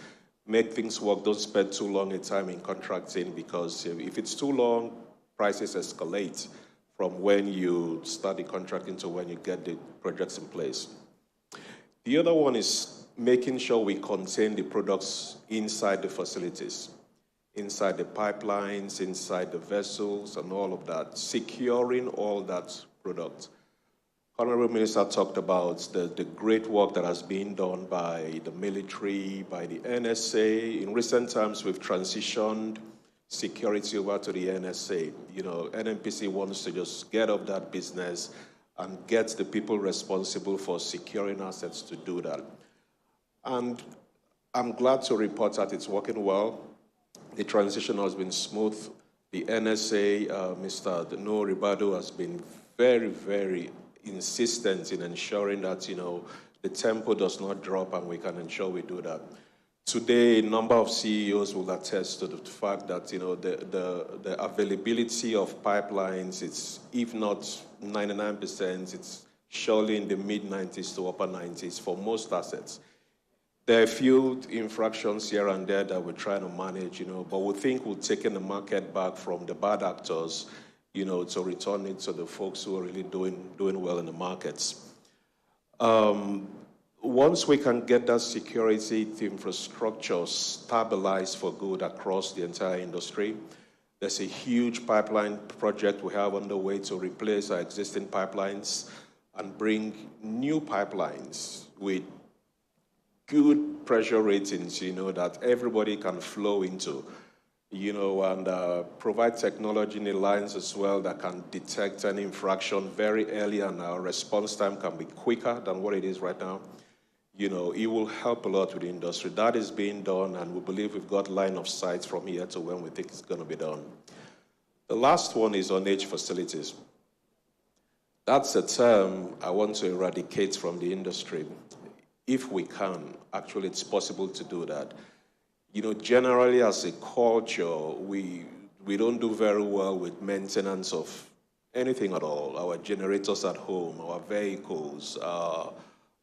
Make things work. Don't spend too long a time in contracting because if it's too long, prices escalate from when you start the contracting to when you get the projects in place. The other one is making sure we contain the products inside the facilities, inside the pipelines, inside the vessels, and all of that, securing all that product. Honorable Minister talked about the great work that has been done by the military, by the NSA. In recent times, we've transitioned security over to the NSA. NNPC wants to just get up that business and get the people responsible for securing assets to do that. And I'm glad to report that it's working well. The transition has been smooth. The NSA, Mr. No Ribado, has been very, very insistent in ensuring that, the tempo does not drop and we can ensure we do that. Today, a number of CEOs will attest to the fact that, the availability of pipelines, it's, if not 99%, it's surely in the mid-90s to upper 90s for most assets. There are a few infractions here and there that we're trying to manage, but we think we're taking the market back from the bad actors, to return it to the folks who are really doing well in the markets. once we can get that security infrastructure stabilized for good across the entire industry, there's a huge pipeline project we have underway to replace our existing pipelines and bring new pipelines with good pressure ratings, that everybody can flow into, and provide technology in the lines as well that can detect an infraction very early, and our response time can be quicker than what it is right now. It will help a lot with the industry. That is being done, and we believe we've got line of sight from here to when we think it's going to be done. The last one is on age facilities. That's a term I want to eradicate from the industry. If we can, actually it's possible to do that. Generally as a culture, we don't do very well with maintenance of anything at all. Our generators at home, our vehicles,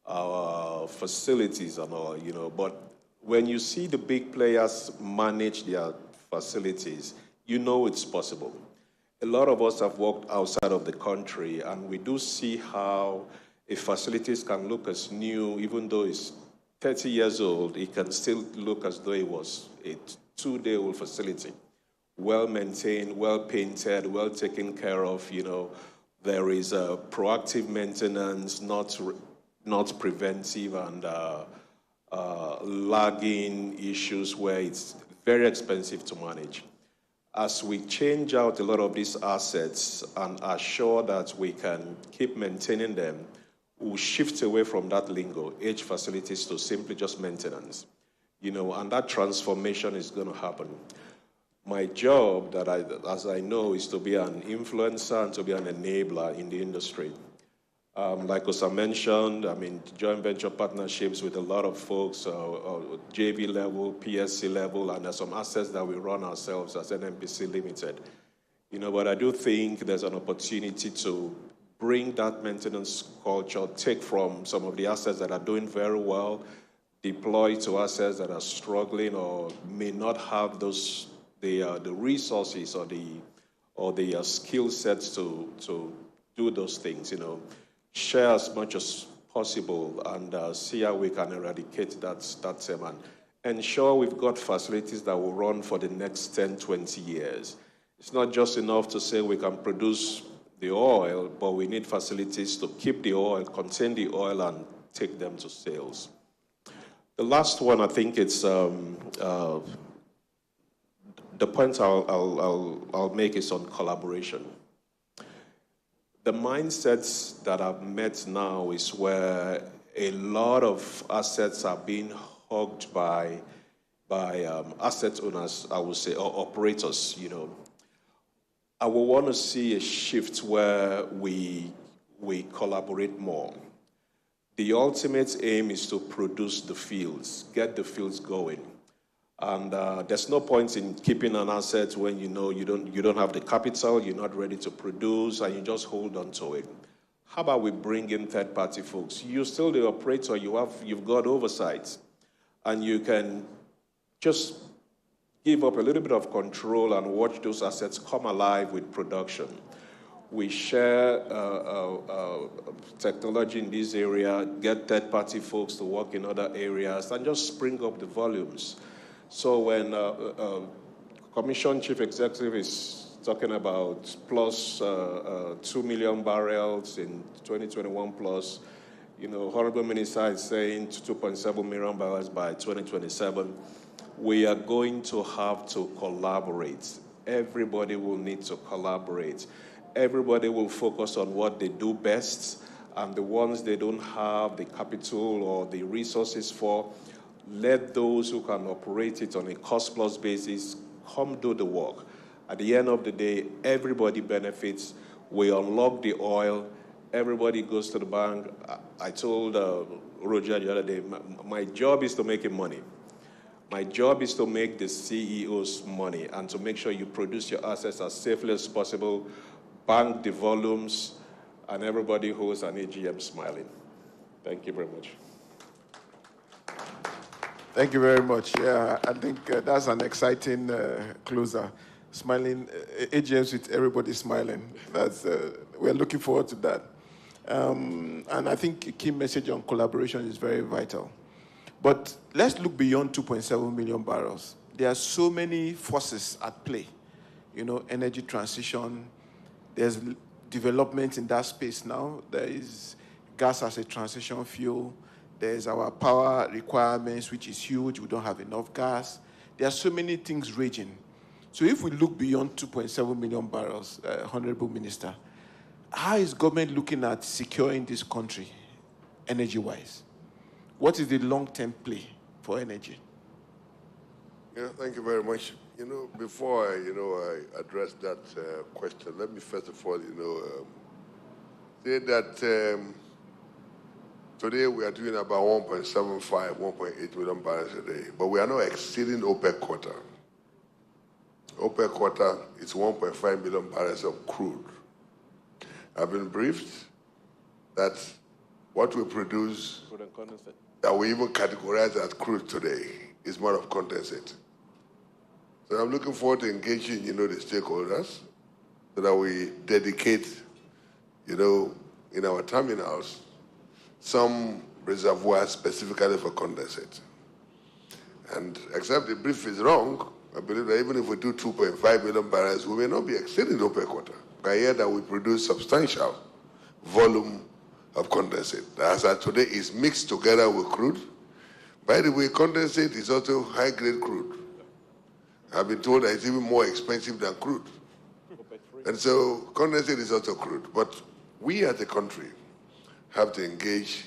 our facilities and all, But when you see the big players manage their facilities, it's possible. A lot of us have worked outside of the country, and we do see how a facilities can look as new, even though it's 30 years old, it can still look as though it was a 2-day-old facility. Well-maintained, well-painted, well taken care of, There is a proactive maintenance, not preventive, and lagging issues where it's very expensive to manage. As we change out a lot of these assets and assure that we can keep maintaining them, we'll shift away from that lingo, age facilities, to simply just maintenance. And that transformation is going to happen. My job, as I know, is to be an influencer and to be an enabler in the industry. Like Osa mentioned, joint venture partnerships with a lot of folks, JV level, PSC level, and there's some assets that we run ourselves as NMPC Limited. But I do think there's an opportunity to bring that maintenance culture, take from some of the assets that are doing very well, deploy to assets that are struggling or may not have the resources or the skill sets to do those things. Share as much as possible and see how we can eradicate that term and ensure we've got facilities that will run for the next 10, 20 years. It's not just enough to say we can produce the oil, but we need facilities to keep the oil, contain the oil, and take them to sales. The last one, I think it's the point I'll make is on collaboration. The mindsets that I've met now is where a lot of assets are being hogged by asset owners, I would say, or operators, I would want to see a shift where we collaborate more. The ultimate aim is to produce the fields, get the fields going. And there's no point in keeping an asset when you don't have the capital, you're not ready to produce, and you just hold on to it. How about we bring in third-party folks? You're still the operator, you've got oversight, and you can just give up a little bit of control and watch those assets come alive with production. We share technology in this area, get third-party folks to work in other areas, and just spring up the volumes. So when Commission Chief Executive is talking about plus 2 million barrels in 2021 plus, Honorable Minister is saying 2.7 million barrels by 2027. We are going to have to collaborate. Everybody will need to collaborate. Everybody will focus on what they do best, and the ones they don't have the capital or the resources for, let those who can operate it on a cost-plus basis come do the work. At the end of the day, everybody benefits. We unlock the oil. Everybody goes to the bank. I told Roger the other day, my job is to make him money. My job is to make the CEOs money and to make sure you produce your assets as safely as possible, bank the volumes, and everybody holds an AGM smiling. Thank you very much. Thank you very much. Yeah, I think that's an exciting closer. Smiling, AGMs with everybody smiling. We're looking forward to that. And I think a key message on collaboration is very vital. But let's look beyond 2.7 million barrels. There are so many forces at play. You know, energy transition, there's development in that space now. There is gas as a transition fuel. There's our power requirements, which is huge. We don't have enough gas. There are so many things raging. So if we look beyond 2.7 million barrels, Honorable Minister, how is government looking at securing this country energy-wise? What is the long-term play for energy? Yeah, thank you very much. You know, before I address that question, let me first of all, say that today we are doing about 1.75, 1.8 million barrels a day, but we are not exceeding OPEC quota. OPEC quota is 1.5 million barrels of crude. I've been briefed that what we produce, that we even categorize as crude today, is more of condensate. So I'm looking forward to engaging, the stakeholders so that we dedicate, in our terminals, some reservoirs specifically for condensate. And except the brief is wrong, I believe that even if we do 2.5 million barrels, we may not be exceeding OPEC quota. I hear that we produce substantial volume of condensate. As of today, is mixed together with crude. By the way, condensate is also high-grade crude. I've been told that it's even more expensive than crude. And so condensate is also crude. But we as a country have to engage,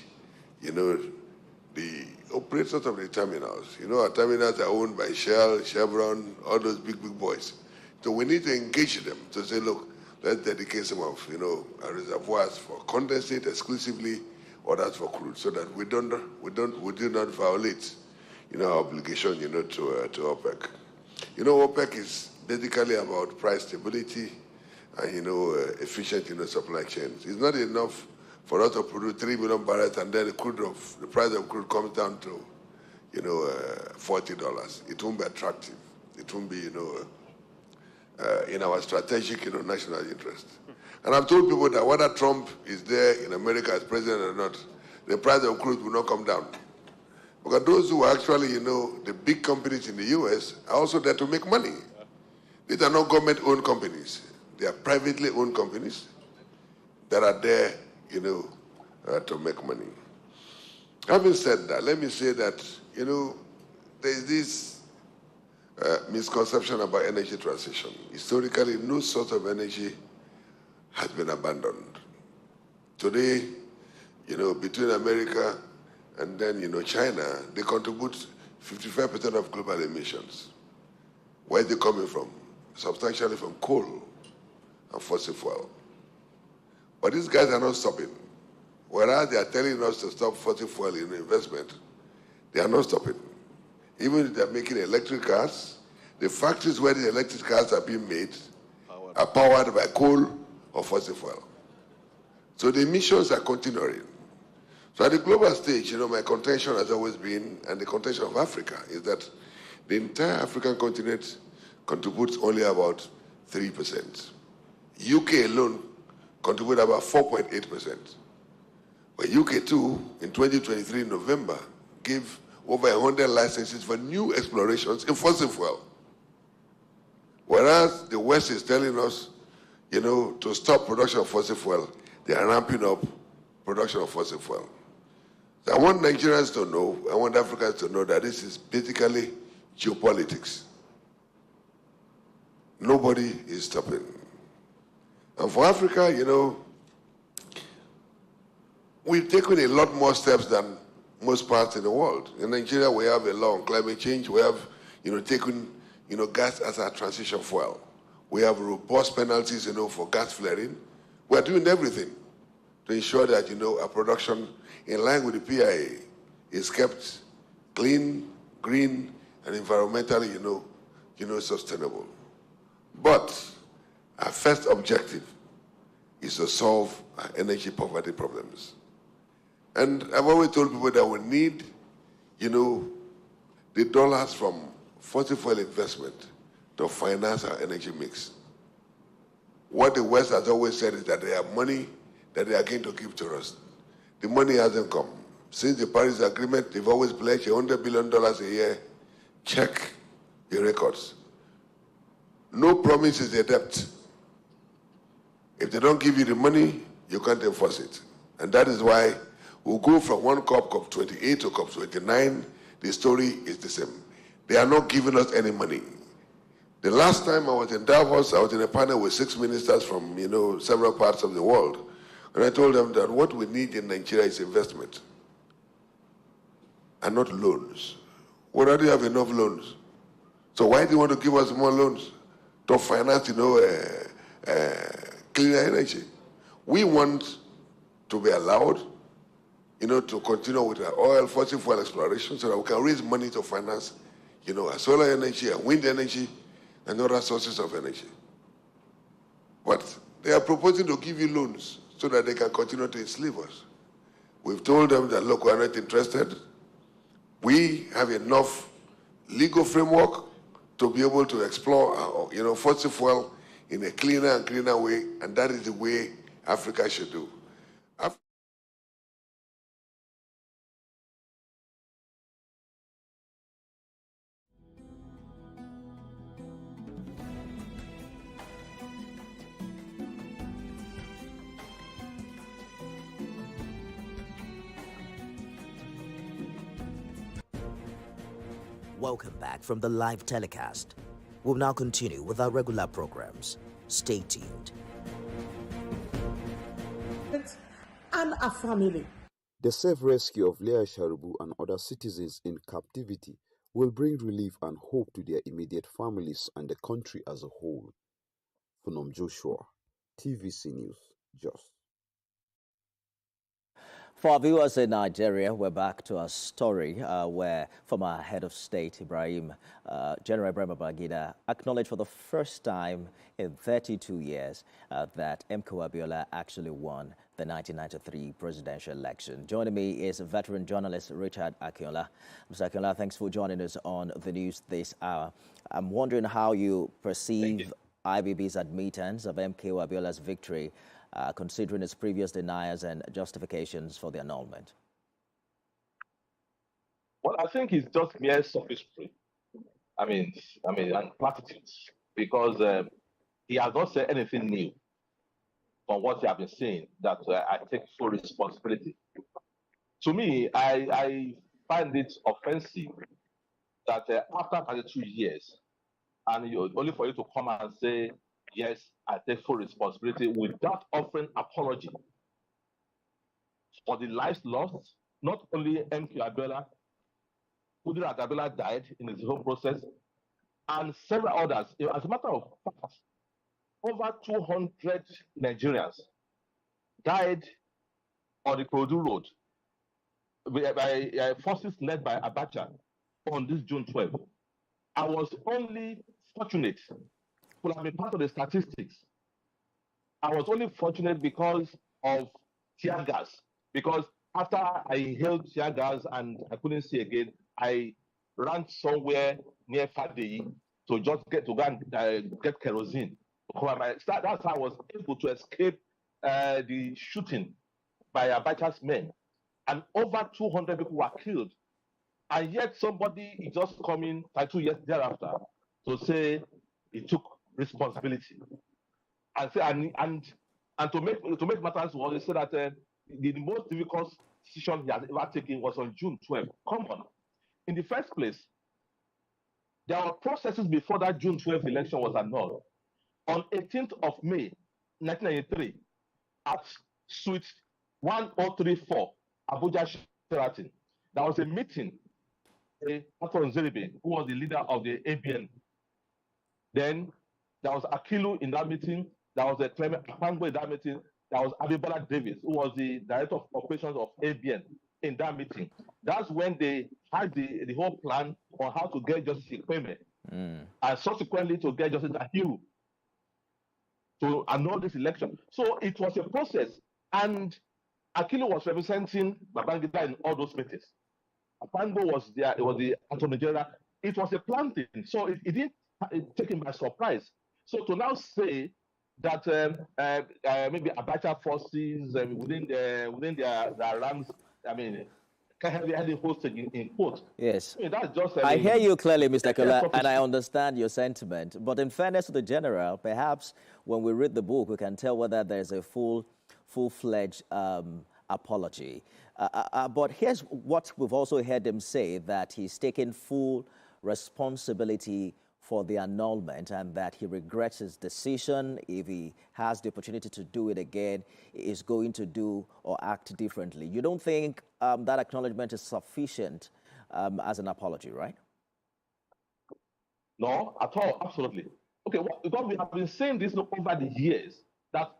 the operators of the terminals. Our terminals are owned by Shell, Chevron, all those big boys. So we need to engage them to say, look, let's dedicate some of, our reservoirs for condensate exclusively, or that's for crude, so that we do not violate, our obligation, to OPEC. OPEC is basically about price stability and, efficient, supply chains. It's not enough for us to produce 3 million barrels and then the price of crude comes down to, $40. It won't be attractive. It won't be, in our strategic, national interest. And I've told people that whether Trump is there in America as president or not, the price of crude will not come down. Because those who are actually, the big companies in the U.S. are also there to make money. These are not government-owned companies. They are privately owned companies that are there, to make money. Having said that, let me say that, there's this misconception about energy transition. Historically, no source of energy has been abandoned. Today, between America and then, China, they contribute 55% of global emissions. Where are they coming from? Substantially from coal and fossil fuel. But these guys are not stopping. Whereas they are telling us to stop fossil fuel in investment, they are not stopping. Even if they're making electric cars, the factories where the electric cars are being made are powered by coal or fossil fuel. So the emissions are continuing. So at the global stage, my contention has always been, and the contention of Africa, is that the entire African continent contributes only about 3%. UK alone contributes about 4.8%. But UK too, in 2023, November, gave over 100 licenses for new explorations in fossil fuel. Whereas the West is telling us, to stop production of fossil fuel, they are ramping up production of fossil fuel. So I want Nigerians to know, I want Africans to know that this is basically geopolitics. Nobody is stopping. And for Africa, we've taken a lot more steps than most parts in the world. In Nigeria, we have a law on climate change. We have, taken, gas as our transition fuel. We have robust penalties, for gas flaring. We're doing everything to ensure that, our production in line with the PIA is kept clean, green, and environmentally, sustainable. But our first objective is to solve our energy poverty problems. And I've always told people that we need, the dollars from fossil fuel investment to finance our energy mix. What the West has always said is that they have money that they are going to give to us. The money hasn't come. Since the Paris Agreement, they've always pledged $100 billion a year. Check the records. No promise is a debt. If they don't give you the money, you can't enforce it. And that is why we'll go from one COP, COP 28 to COP 29. The story is the same. They are not giving us any money. The last time I was in Davos, I was in a panel with 6 ministers from several parts of the world. And I told them that what we need in Nigeria is investment and not loans. We already have enough loans. So why do you want to give us more loans to finance, cleaner energy? We want to be allowed, to continue with our oil, fossil fuel exploration so that we can raise money to finance, our solar energy and wind energy and other sources of energy. But they are proposing to give you loans so that they can continue to enslave us. We've told them that, look, we're not interested. We have enough legal framework to be able to explore, fossil fuel in a cleaner and cleaner way, and that is the way Africa should do. Welcome back from the live telecast. We'll now continue with our regular programs. Stay tuned. And a family. The safe rescue of Leah Sharubu and other citizens in captivity will bring relief and hope to their immediate families and the country as a whole. Funom Joshua, TVC News, Jos. For our viewers in Nigeria, we're back to our story where former head of state General Ibrahim Babangida acknowledged for the first time in 32 years that MKO Abiola actually won the 1993 presidential election. Joining me is veteran journalist Richard Akinola. Mr. Akinola, thanks for joining us on the news this hour. I'm wondering how you perceive IBB's admittance of MKO Abiola's victory, considering its previous denials and justifications for the annulment. Well, I think it's just mere sophistry. And platitudes, because he has not said anything new from what he has been saying that I take full responsibility. To me, I find it offensive that after 32 years, and only for you to come and say, yes, I take full responsibility without offering apology for the lives lost, not only MK Abiola, Kudirat Abiola died in his whole process, and several others. As a matter of fact, over 200 Nigerians died on the Kodu Road by forces led by Abacha on this June 12th. I was only fortunate to have been part of the statistics. I was only fortunate because of tear gas. Because after I inhaled tear gas and I couldn't see again, I ran somewhere near Fadeyi to just get kerosene. That's how I was able to escape the shooting by Abacha's men. And over 200 people were killed. And yet somebody is just coming 2 years thereafter to say he took responsibility. And say and to make matters worse, they said that the most difficult decision he has ever taken was on June 12th. Come on. In the first place, there were processes before that June 12th election was annulled. On 18th of May, 1993, at Suite 1034, Abuja Sheraton, there was a meeting. Patron Zeribe, who was the leader of the ABN. Then there was Akilu in that meeting. There was a Clement Apango in that meeting. There was Abibola Davis, who was the director of operations of ABN in that meeting. That's when they had the whole plan on how to get Justice Ikweme and subsequently to get Justice Ahiru to annul this election. So it was a process, and Akilu was representing Babangida in all those meetings. Apango was there, it was the Attorney General. It was a plan thing, so it didn't take him by surprise. So to now say that maybe Abacha forces within their ranks, I mean, can have any hostage in quote. Yes. I mean, that's just. I hear you clearly, Mr. Kola, and I prophecy. understand your sentiment. But in fairness to the general, perhaps when we read the book, we can tell whether there's a full-fledged apology. But here's what we've also heard him say, that he's taken full responsibility for the annulment and that he regrets his decision. If he has the opportunity to do it again, he is going to do or act differently. You don't think that acknowledgement is sufficient as an apology, right? No, at all, absolutely. Okay, well, because we have been saying this over the years, that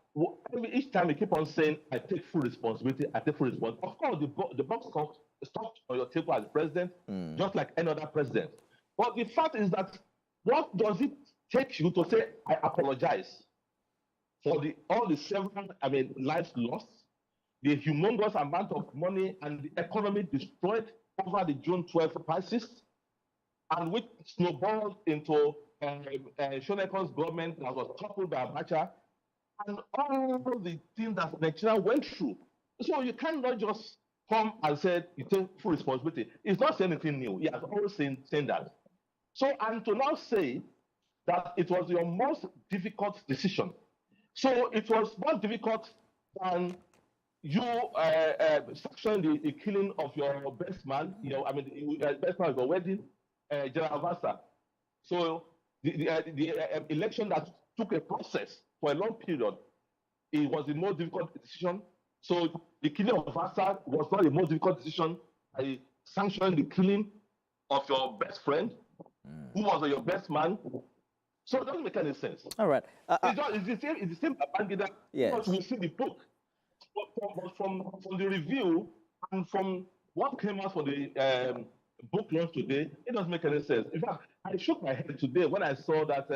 each time you keep on saying, I take full responsibility, I take full responsibility. Of course, the box stopped on your table as president, just like any other president. But the fact is that, what does it take you to say, I apologize for all the several, lives lost, the humongous amount of money and the economy destroyed over the June 12th crisis, and which snowballed into Shonekon's government that was toppled by Abacha, and all the things that Nigeria went through. So you cannot just come and say you take full responsibility. It's not saying anything new. He has always saying that. So, and to now say that it was your most difficult decision. So it was more difficult than you sanctioning the killing of your best man, best man of your wedding, General Vasa. So the election that took a process for a long period, it was the most difficult decision. So the killing of Vasa was not the most difficult decision. I sanctioned the killing of your best friend, who was your best man. So it doesn't make any sense. All right. It's the same Babangida. Yes. Because we see the book. But from the review and from what came out for the book launch today, it doesn't make any sense. In fact, I shook my head today when I saw that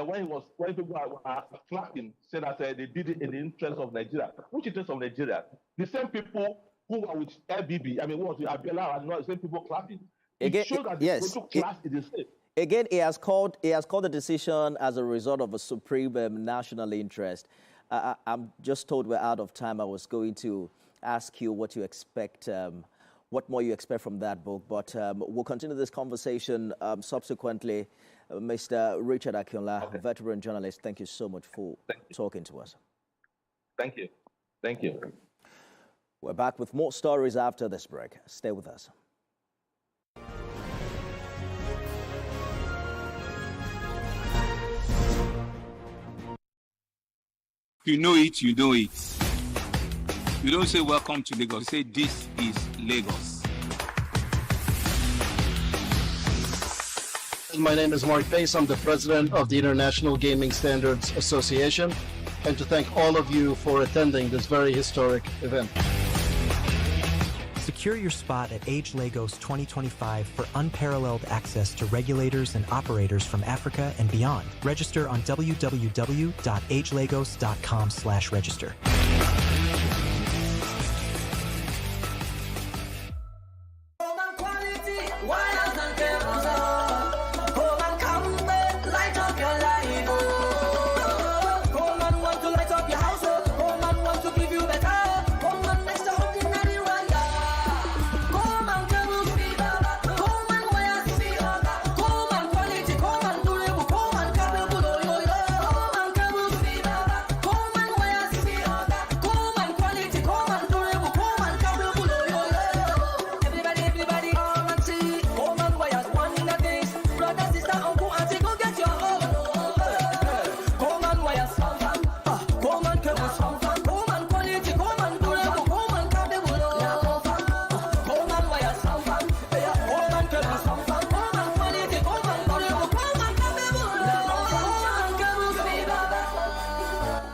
when people were clapping, said that they did it in the interest of Nigeria. Which interest of Nigeria? The same people who were with LBB, who was with Abiola, and not the same people clapping. It shows that the political class is the same. Again, he has called the decision as a result of a supreme national interest. I'm just told we're out of time. I was going to ask you what you expect, what more you expect from that book, but we'll continue this conversation subsequently. Mr. Richard Akinola, veteran journalist, thank you so much for talking to us. Thank you. Thank you. We're back with more stories after this break. Stay with us. You know it, you know it. You don't say welcome to Lagos, you say this is Lagos. My name is Mark Pace. I'm the president of the International Gaming Standards Association, and to thank all of you for attending this very historic event. Secure your spot at Age Lagos 2025 for unparalleled access to regulators and operators from Africa and beyond. Register on www.agelagos.com/register.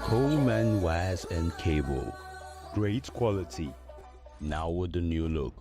Coleman wires and cable, great quality, now with the new look.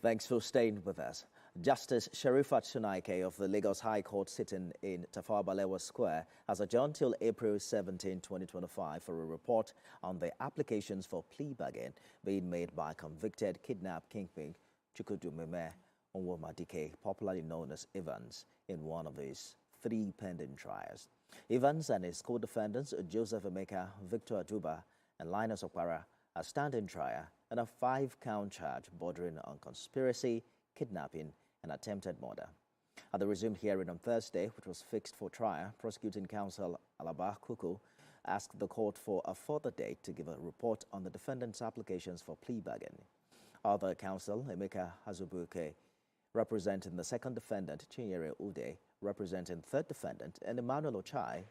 Thanks for staying with us. Justice Sherifat Sunaike of the Lagos High Court sitting in Tafawa Balewa Square has adjourned till April 17, 2025 for a report on the applications for plea bargain being made by convicted kidnap kingpin Chukwudumeme Onwomadike, popularly known as Evans, in one of his 3 pending trials. Evans and his co-defendants, Joseph Emeka, Victor Aduba, and Linus Okpara, are standing trial and a 5-count charge bordering on conspiracy, kidnapping, and attempted murder. At the resumed hearing on Thursday, which was fixed for trial, prosecuting counsel Alaba Kuku asked the court for a further date to give a report on the defendants' applications for plea bargaining. Other counsel, Emeka Azubuike, representing the second defendant, Chinyere Ude, representing third defendant, and Emmanuel Ochai,